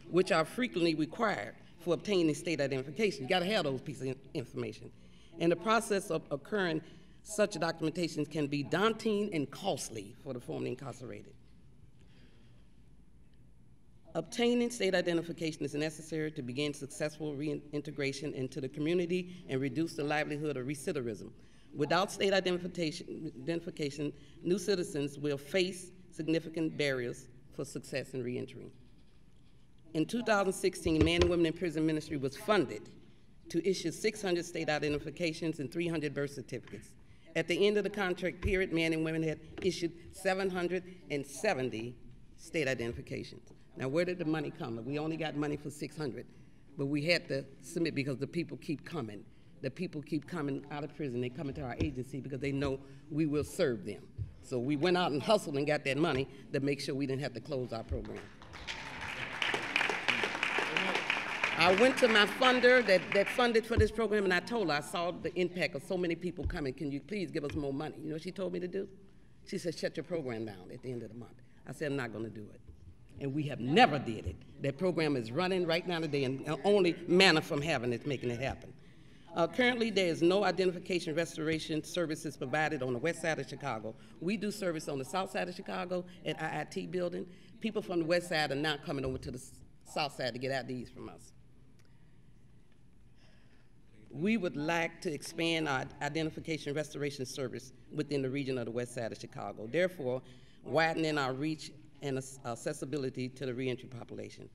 Speaker 13: which are frequently required for obtaining state identification. You gotta have those pieces of information. And the process of occurring such documentation can be daunting and costly for the formerly incarcerated. Obtaining state identification is necessary to begin successful reintegration into the community and reduce the livelihood of recidivism. Without state identification, new citizens will face significant barriers for success in reentry. In 2016, Men and Women in Prison Ministry was funded to issue 600 state identifications and 300 birth certificates. At the end of the contract period, men and women had issued 770 state identifications. Now, where did the money come? We only got money for 600, but we had to submit because the people keep coming. The people keep coming out of prison. They come into our agency because they know we will serve them. So we went out and hustled and got that money to make sure we didn't have to close our program. I went to my funder that funded for this program, and I told her I saw the impact of so many people coming. Can you please give us more money? You know what she told me to do? She said, shut your program down at the end of the month. I said, I'm not going to do it. And we have never did it. That program is running right now today, and only manna from heaven is making it happen. Currently, there is no identification restoration services provided on the west side of Chicago. We do service on the south side of Chicago at IIT building. People from the west side are not coming over to the south side to get IDs from us. We would like to expand our identification restoration service within the region of the west side of Chicago, therefore widening our reach and accessibility to the reentry population.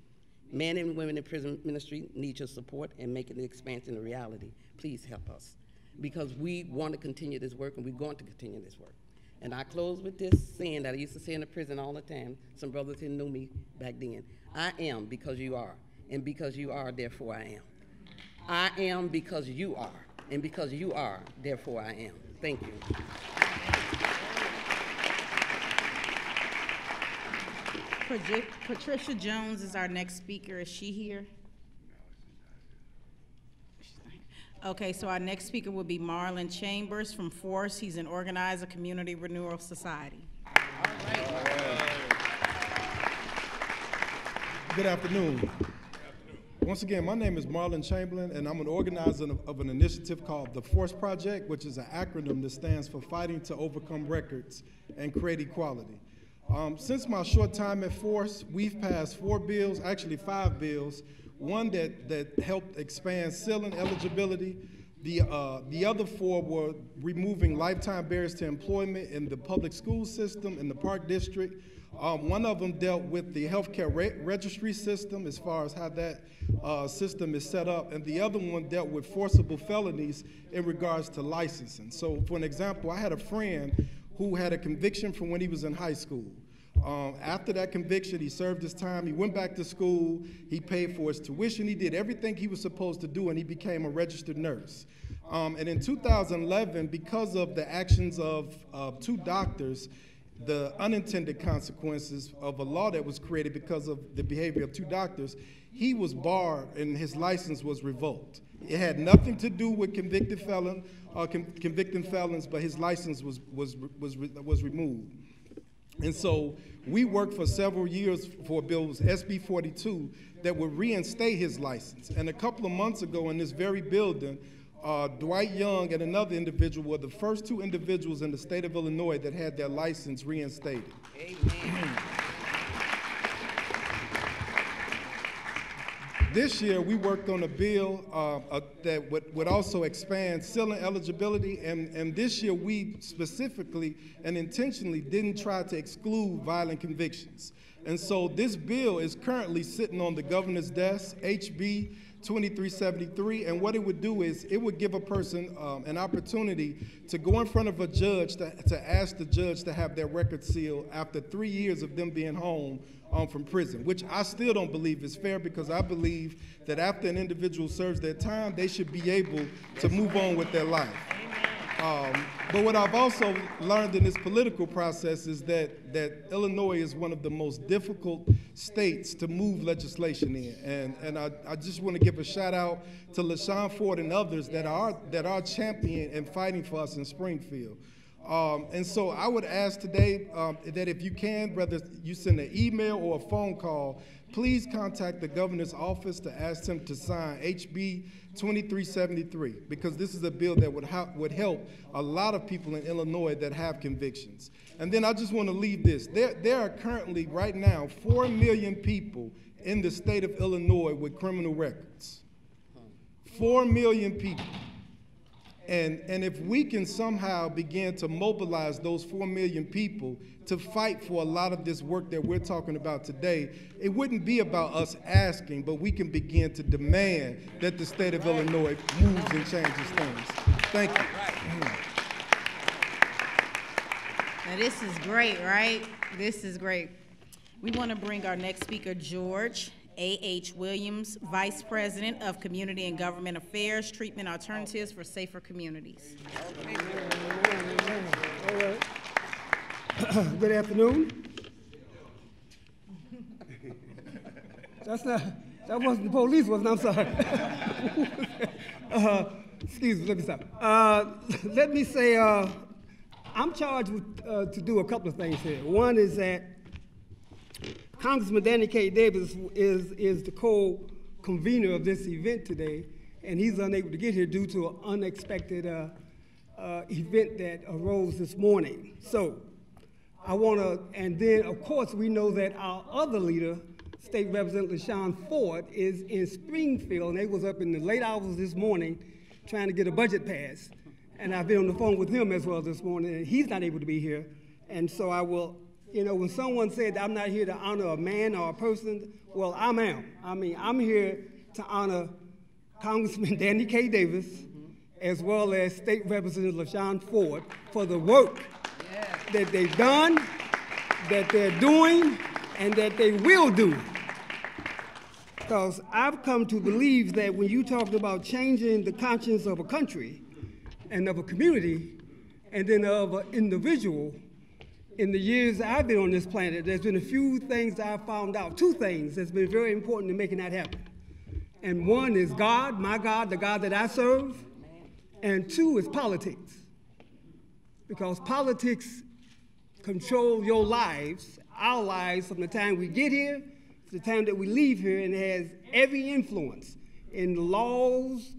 Speaker 13: Men and Women in Prison Ministry need your support in making the expansion a reality. Please help us, because we want to continue this work, and we're going to continue this work. And I close with this saying that I used to say in the prison all the time. Some brothers didn't know me back then. I am because you are, and because you are, therefore I am. I am because you are, and because you are, therefore I am. Thank you.
Speaker 2: Patricia Jones is our next speaker. Is she here? Okay, so our next speaker will be Marlon Chambers from Force. He's an organizer, Community Renewal Society.
Speaker 14: All right. Good afternoon. Once again, my name is Marlon Chamberlain, and I'm an organizer of an initiative called the Force Project, which is an acronym that stands for Fighting to Overcome Records and Create Equality. Since my short time at Force, we've passed 4 bills, actually 5 bills, one that helped expand ceiling eligibility. The other 4 were removing lifetime barriers to employment in the public school system in the Park District. One of them dealt with the healthcare registry system as far as how that system is set up, and the other one dealt with forcible felonies in regards to licensing. So for an example, I had a friend who had a conviction from when he was in high school. After that conviction, he served his time, he went back to school, he paid for his tuition, he did everything he was supposed to do, and he became a registered nurse. And in 2011, because of the actions of 2 doctors, the unintended consequences of a law that was created because of the behavior of 2 doctors, he was barred and his license was revoked. It had nothing to do with convicting felons, but his license was removed. And so we worked for several years for a bill, it was SB 42, that would reinstate his license. And a couple of months ago in this very building, Dwight Young and another individual were the first 2 individuals in the state of Illinois that had their license reinstated. Amen. This year, we worked on a bill that would also expand ceiling eligibility, and this year we specifically and intentionally didn't try to exclude violent convictions. And so this bill is currently sitting on the governor's desk, HB 2373, and what it would do is it would give a person an opportunity to go in front of a judge to ask the judge to have their record sealed after 3 years of them being home from prison, which I still don't believe is fair, because I believe that after an individual serves their time, they should be able to move on with their life. But what I've also learned in this political process is that Illinois is one of the most difficult states to move legislation in. And I just want to give a shout out to LaShawn Ford and others that are championing and fighting for us in Springfield. And so I would ask today that if you can, whether you send an email or a phone call, please contact the governor's office to ask him to sign HB 2373, because this is a bill that would help a lot of people in Illinois that have convictions. And then I just want to leave this. There are currently, right now, 4 million people in the state of Illinois with criminal records. 4 million people. And if we can somehow begin to mobilize those 4 million people to fight for a lot of this work that we're talking about today, it wouldn't be about us asking, but we can begin to demand that the state of Illinois moves and changes things. Thank you.
Speaker 2: Now this is great, right? This is great. We want to bring our next speaker, George A.H. Williams, Vice President of Community and Government Affairs, Treatment Alternatives for Safer Communities.
Speaker 15: All right. Good afternoon. That wasn't the police, was it? I'm sorry. Excuse me, let me stop. Let me say, I'm charged with, to do a couple of things here. One is that Congressman Danny K. Davis is the co-convener of this event today, and he's unable to get here due to an unexpected event that arose this morning. So I want to, and then of course we know that our other leader, State Representative Shawn Ford, is in Springfield, and they was up in the late hours this morning trying to get a budget passed. And I've been on the phone with him as well this morning, and he's not able to be here. And so I will, you know, when someone said I'm not here to honor a man or a person, well, I am. I mean, I'm here to honor Congressman Danny K. Davis, as well as State Representative Shawn Ford, for the work that they've done, that they're doing, and that they will do. Because I've come to believe that when you talk about changing the conscience of a country and of a community and then of an individual, in the years I've been on this planet, there's been a few things I've found out, 2 things that's been very important in making that happen. And one is God, my God, the God that I serve, and 2 is politics. Because politics control your lives, our lives, from the time we get here to the time that we leave here, and it has every influence in the laws,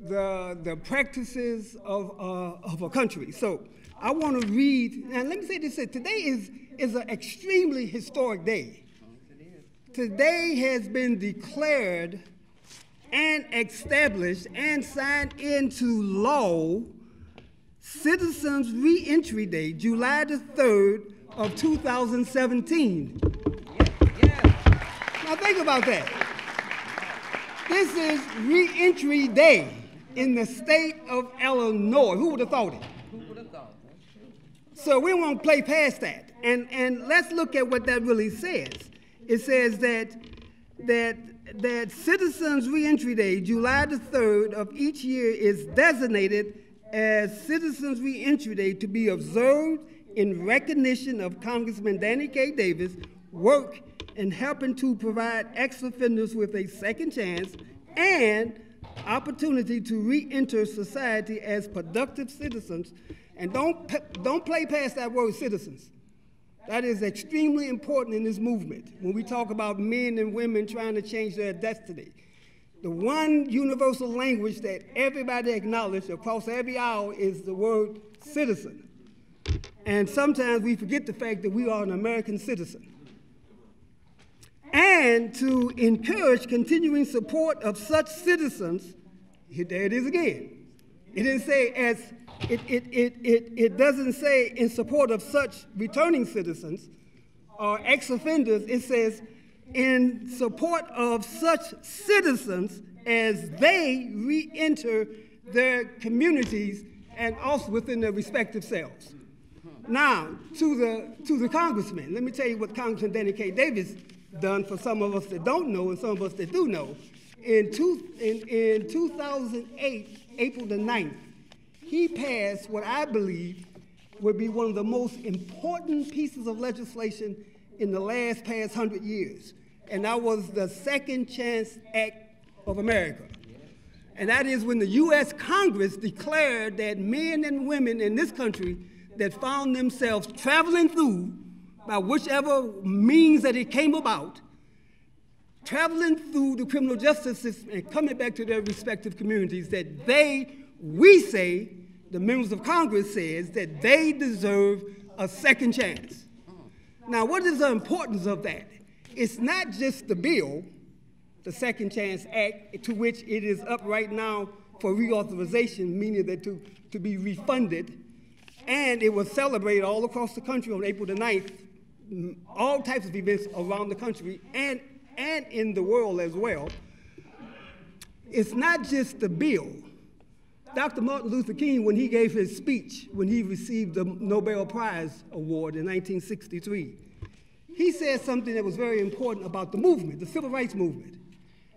Speaker 15: the practices of a country. So I want to read, and let me say this, today is an extremely historic day. Today has been declared and established and signed into law Citizens Reentry Day, July the 3rd of 2017. Now think about that. This is Reentry Day in the state of Illinois. Who would have thought it? So we won't play past that. And let's look at what that really says. It says that Citizens Reentry Day, July the 3rd of each year, is designated as Citizens Reentry Day to be observed in recognition of Congressman Danny K. Davis' work in helping to provide ex-offenders with a second chance and opportunity to re-enter society as productive citizens. And don't play past that word citizens. That is extremely important in this movement when we talk about men and women trying to change their destiny. The one universal language that everybody acknowledges across every aisle is the word citizen. And sometimes we forget the fact that we are an American citizen. And to encourage continuing support of such citizens, there it is again. It didn't say as, it doesn't say in support of such returning citizens or ex-offenders. It says in support of such citizens as they re-enter their communities and also within their respective selves. Now, to the congressman, let me tell you what Congressman Danny K. Davis done for some of us that don't know and some of us that do know. In 2008, April the 9th, he passed what I believe would be one of the most important pieces of legislation in the past 100 years. And that was the Second Chance Act of America. And that is when the U.S. Congress declared that men and women in this country that found themselves traveling through, by whichever means that it came about, traveling through the criminal justice system and coming back to their respective communities, that we say, the members of Congress says, that they deserve a second chance. Now, what is the importance of that? It's not just the bill, the Second Chance Act, to which it is up right now for reauthorization, meaning that to be refunded, and it was celebrated all across the country on April the 9th, all types of events around the country and in the world as well. It's not just the bill. Dr. Martin Luther King, when he gave his speech, when he received the Nobel Prize Award in 1963, he said something that was very important about the movement, the civil rights movement.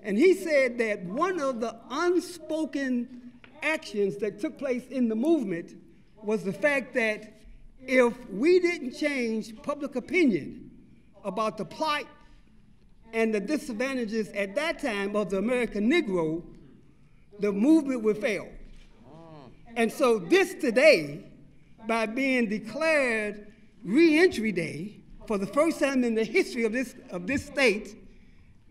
Speaker 15: And he said that one of the unspoken actions that took place in the movement was the fact that if we didn't change public opinion about the plight and the disadvantages at that time of the American Negro, the movement would fail. And so this today, by being declared Reentry Day for the first time in the history of this state,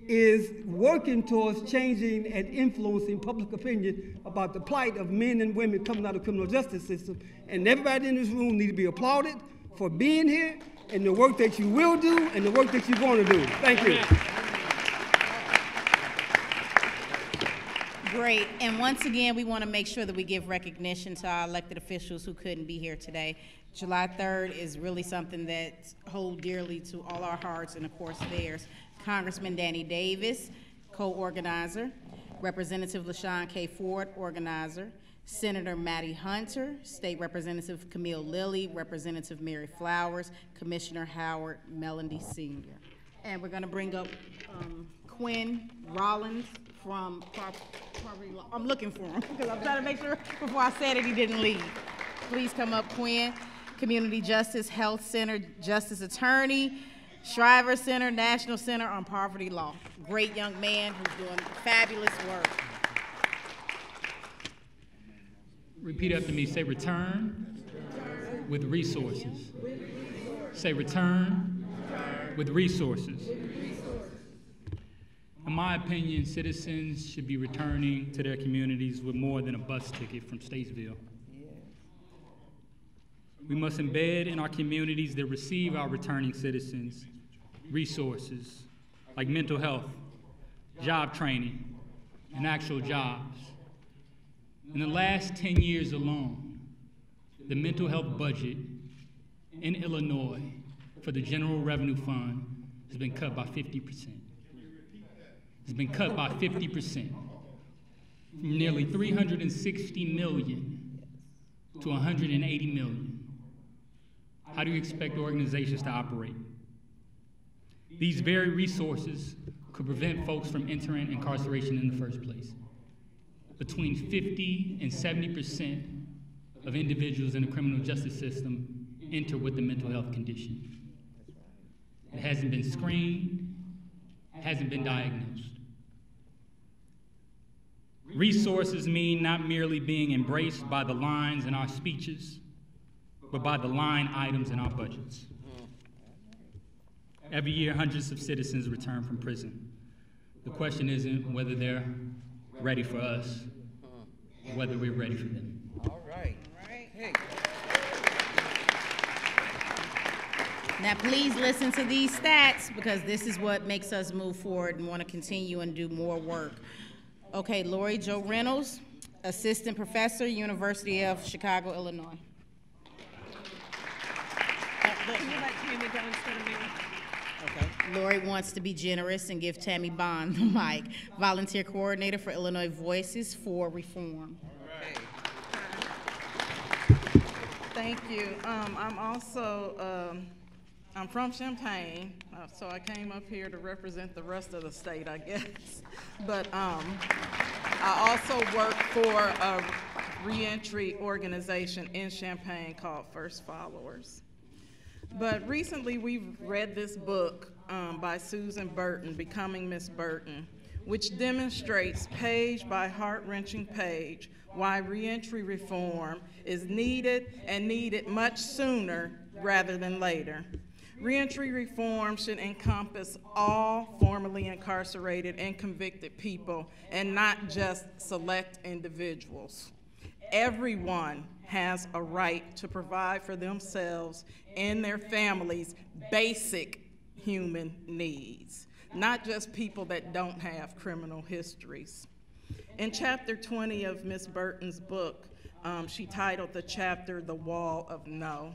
Speaker 15: is working towards changing and influencing public opinion about the plight of men and women coming out of the criminal justice system. And everybody in this room needs to be applauded for being here and the work that you will do and the work that you're going to do. Thank you.
Speaker 2: Great. And once again, we want to make sure that we give recognition to our elected officials who couldn't be here today. July 3rd is really something that holds dearly to all our hearts and, of course, theirs. Congressman Danny Davis, co-organizer, Representative LaShawn K. Ford, organizer, Senator Mattie Hunter, State Representative Camille Lilly, Representative Mary Flowers, Commissioner Howard Melody Sr. And we're going to bring up Quinn Rallins from Property Law. I'm looking for him because I'm trying to make sure before I said it he didn't leave. Please come up, Quinn. Community Justice Health Center Justice Attorney, Shriver Center, National Center on Poverty Law. Great young man who's doing fabulous work.
Speaker 16: Repeat after me. Say return with resources. Say return with resources. In my opinion, citizens should be returning to their communities with more than a bus ticket from Statesville. We must embed in our communities that receive our returning citizens resources like mental health, job training, and actual jobs. In the last 10 years alone, the mental health budget in Illinois for the General Revenue Fund has been cut by 50%. It's been cut by 50%, from nearly $360 million to $180 million. How do you expect organizations to operate? These very resources could prevent folks from entering incarceration in the first place. Between 50 and 70% of individuals in the criminal justice system enter with a mental health condition. It hasn't been screened, hasn't been diagnosed. Resources mean not merely being embraced by the lines in our speeches, but by the line items in our budgets. Every year, hundreds of citizens return from prison. The question isn't whether they're ready for us, or whether we're ready for them.
Speaker 2: All right. Hey. Now, please listen to these stats because this is what makes us move forward and want to continue and do more work. Okay, Laurie Jo Reynolds, Assistant Professor, University of Chicago, Illinois.
Speaker 7: Can you let Tammy go instead of me?
Speaker 2: Okay. Laurie wants to be generous and give Tammy Bond the mic. Volunteer Coordinator for Illinois Voices for Reform.
Speaker 17: Thank you. I'm also, I'm from Champaign, so I came up here to represent the rest of the state, I guess. But I also work for a reentry organization in Champaign called First Followers. But recently we've read this book by Susan Burton, Becoming Miss Burton, which demonstrates page by heart-wrenching page why reentry reform is needed and needed much sooner rather than later. Reentry reform should encompass all formerly incarcerated and convicted people and not just select individuals. Everyone has a right to provide for themselves and their families basic human needs, not just people that don't have criminal histories. In chapter 20 of Ms. Burton's book, she titled the chapter, "The Wall of No."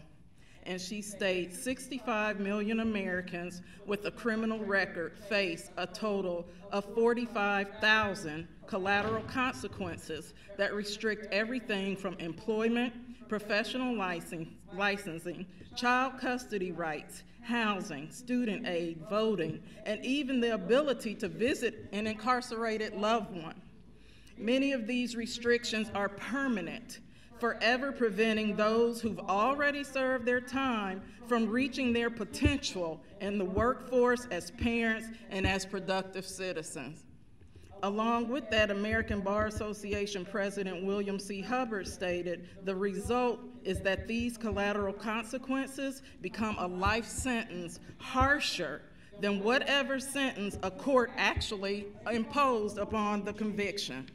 Speaker 17: And she states 65 million Americans with a criminal record face a total of 45,000 collateral consequences that restrict everything from employment, professional licensing, child custody rights, housing, student aid, voting, and even the ability to visit an incarcerated loved one. Many of these restrictions are permanent, forever preventing those who've already served their time from reaching their potential in the workforce as parents and as productive citizens. Along with that, American Bar Association President William C. Hubbard stated, the result is that these collateral consequences become a life sentence harsher than whatever sentence a court actually imposed upon the conviction.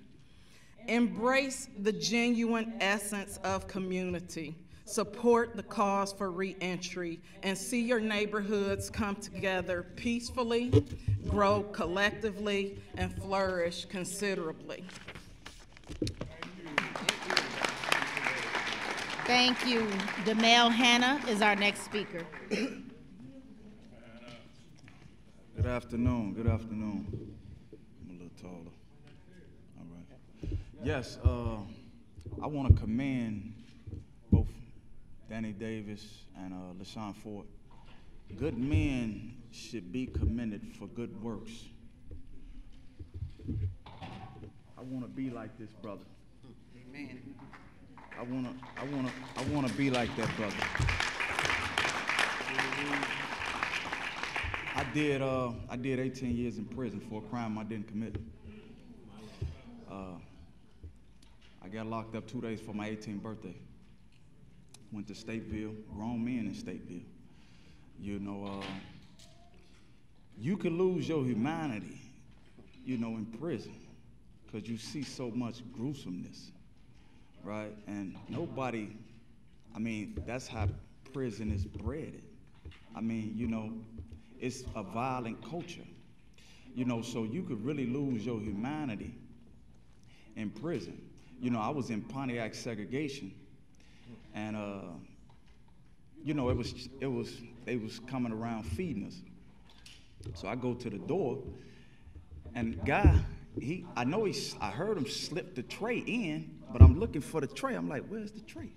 Speaker 17: Embrace the genuine essence of community. Support the cause for reentry and see your neighborhoods come together peacefully, grow collectively, and flourish considerably.
Speaker 2: Thank you. DeMel Hannah is our next speaker.
Speaker 18: Good afternoon. Good afternoon. I'm a little taller. All right. Yes, I want to commend both Danny Davis and LaShawn Ford. Good men should be commended for good works. I want to be like this brother.
Speaker 2: Amen.
Speaker 18: I want to be like that brother. I did 18 years in prison for a crime I didn't commit. I got locked up 2 days for my 18th birthday. Went to Stateville, grown men in Stateville. You know, you could lose your humanity, you know, in prison, because you see so much gruesomeness, right? And nobody I mean, that's how prison is bred. I mean, you know, it's a violent culture. You know, so you could really lose your humanity in prison. You know, I was in Pontiac segregation, and you know, they was coming around feeding us. So I go to the door, and guy, I heard him slip the tray in, but I'm looking for the tray. I'm like, where's the tray?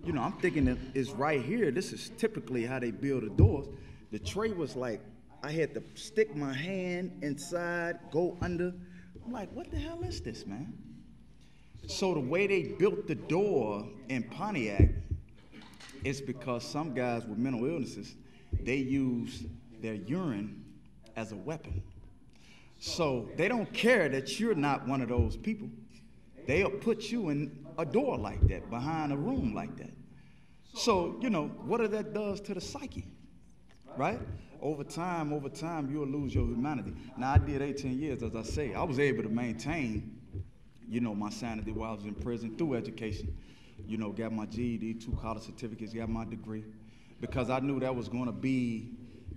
Speaker 18: You know, I'm thinking that it's right here. This is typically how they build the doors. The tray was like, I had to stick my hand inside, go under. I'm like, what the hell is this, man? So the way they built the door in Pontiac is because some guys with mental illnesses, they use their urine as a weapon. So they don't care that you're not one of those people. They'll put you in a door like that, behind a room like that. So, you know, what that does to the psyche, right? Over time, you'll lose your humanity. Now, I did 18 years, as I say. I was able to maintain, you know, my sanity while I was in prison through education. You know, got my GED, 2 college certificates, got my degree, because I knew that was going to be,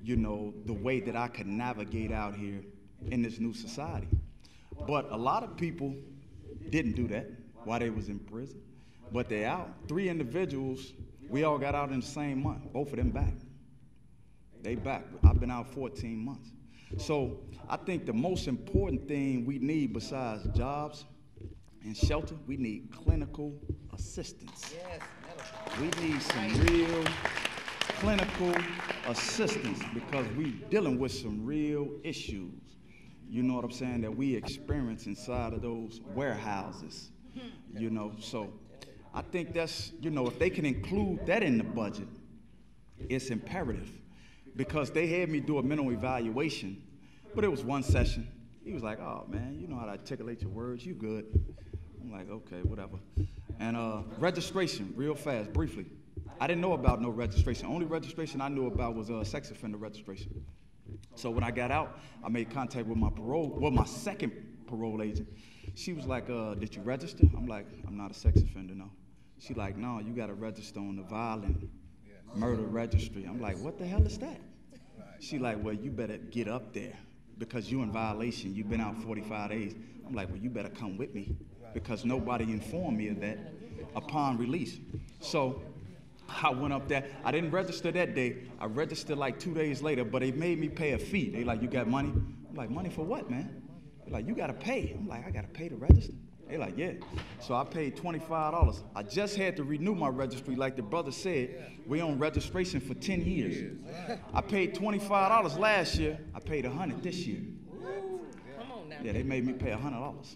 Speaker 18: you know, the way that I could navigate out here in this new society. But a lot of people didn't do that while they was in prison. But they out. 3 individuals, we all got out in the same month. Both of them back. They back. I've been out 14 months. So I think the most important thing we need besides jobs and shelter, we need clinical assistance. Yes. We need some real clinical assistance because we dealing with some real issues. You know what I'm saying, that we experience inside of those warehouses, you know. So I think that's, you know, if they can include that in the budget, it's imperative. Because they had me do a mental evaluation, but it was one session. He was like, oh man, you know how to articulate your words, you good. I'm like, okay, whatever. And registration, real fast, briefly. I didn't know about no registration. Only registration I knew about was sex offender registration. So when I got out, I made contact with my second parole agent. She was like, did you register? I'm like, I'm not a sex offender, no. She like, no, you gotta register on the violent murder registry. I'm like, what the hell is that? She like, well, you better get up there because you in violation. You've been out 45 days. I'm like, well, you better come with me because nobody informed me of that upon release. So I went up there. I didn't register that day. I registered like 2 days later, but they made me pay a fee. They like, you got money? I'm like, money for what, man? They're like, you got to pay. I'm like, I got to pay to register? They like, yeah. So I paid $25. I just had to renew my registry. Like the brother said, we on registration for 10 years. I paid $25 last year. I paid $100 this year.
Speaker 13: Come on now.
Speaker 18: Yeah, they made me pay $100.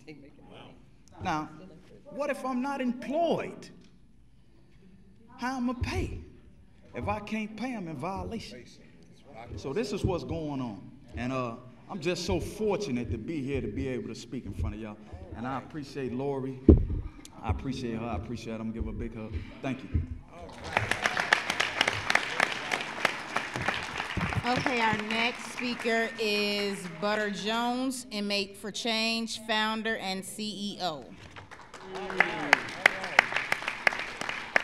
Speaker 18: Now, what if I'm not employed? How am I pay? If I can't pay, I'm in violation. So this is what's going on. And I'm just so fortunate to be here to be able to speak in front of y'all. And I appreciate Laurie. I appreciate her. I appreciate her. I'm going to give her a big hug. Thank you.
Speaker 2: Okay, our next speaker is Butter Jones, Inmate for Change, founder and CEO.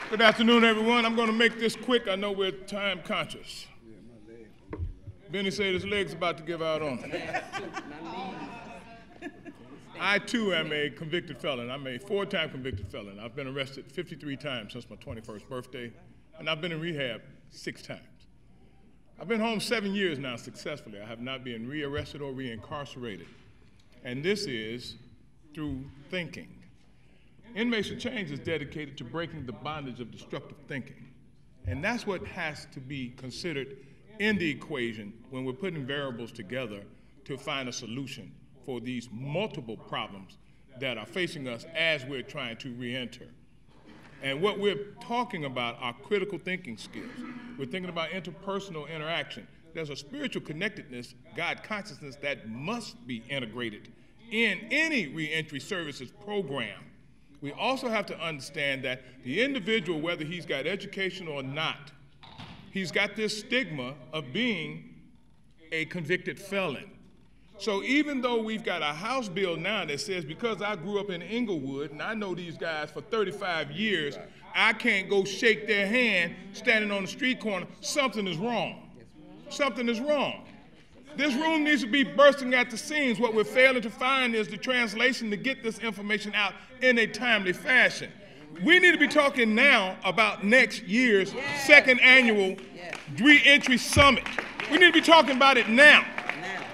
Speaker 19: Good afternoon, everyone. I'm going to make this quick. I know we're time conscious. Benny said his leg's about to give out on him. I, too, am a convicted felon. I'm a 4-time convicted felon. I've been arrested 53 times since my 21st birthday, and I've been in rehab 6 times. I've been home 7 years now successfully. I have not been rearrested or reincarcerated, and this is through thinking. Inmates for Change is dedicated to breaking the bondage of destructive thinking, and that's what has to be considered in the equation when we're putting variables together to find a solution for these multiple problems that are facing us as we're trying to re-enter. And what we're talking about are critical thinking skills. We're thinking about interpersonal interaction. There's a spiritual connectedness, God consciousness, that must be integrated in any re-entry services program. We also have to understand that the individual, whether he's got education or not, he's got this stigma of being a convicted felon. So even though we've got a House bill now that says because I grew up in Inglewood and I know these guys for 35 years, I can't go shake their hand standing on the street corner, something is wrong. Something is wrong. This room needs to be bursting at the seams. What we're failing to find is the translation to get this information out in a timely fashion. We need to be talking now about next year's second annual re-entry summit. We need to be talking about it now.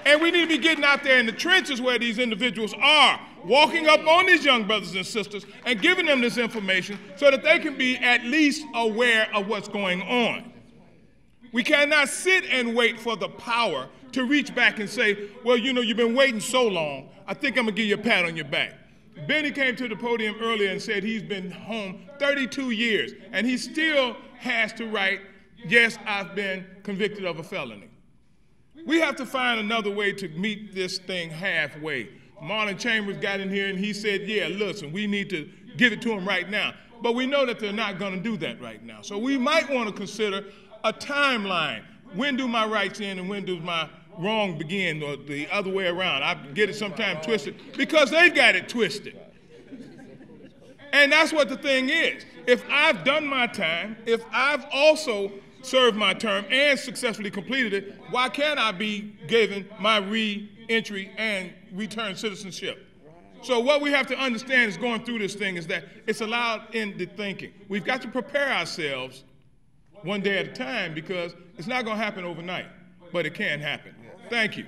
Speaker 19: And we need to be getting out there in the trenches where these individuals are, walking up on these young brothers and sisters and giving them this information so that they can be at least aware of what's going on. We cannot sit and wait for the power to reach back and say, well, you know, you've been waiting so long, I think I'm going to give you a pat on your back. Benny came to the podium earlier and said he's been home 32 years, and he still has to write, yes, I've been convicted of a felony. We have to find another way to meet this thing halfway. Marlon Chamberlain got in here and he said, yeah, listen, we need to give it to them right now. But we know that they're not going to do that right now. So we might want to consider a timeline. When do my rights end and when does my wrong begin, or the other way around? I get it sometimes twisted because they've got it twisted. And that's what the thing is. If I've done my time, if I've also served my term and successfully completed it, why can't I be given my re-entry and return citizenship? So what we have to understand is going through this thing is that it's allowed-ended thinking. We've got to prepare ourselves one day at a time because it's not going to happen overnight, but it can happen. Thank you.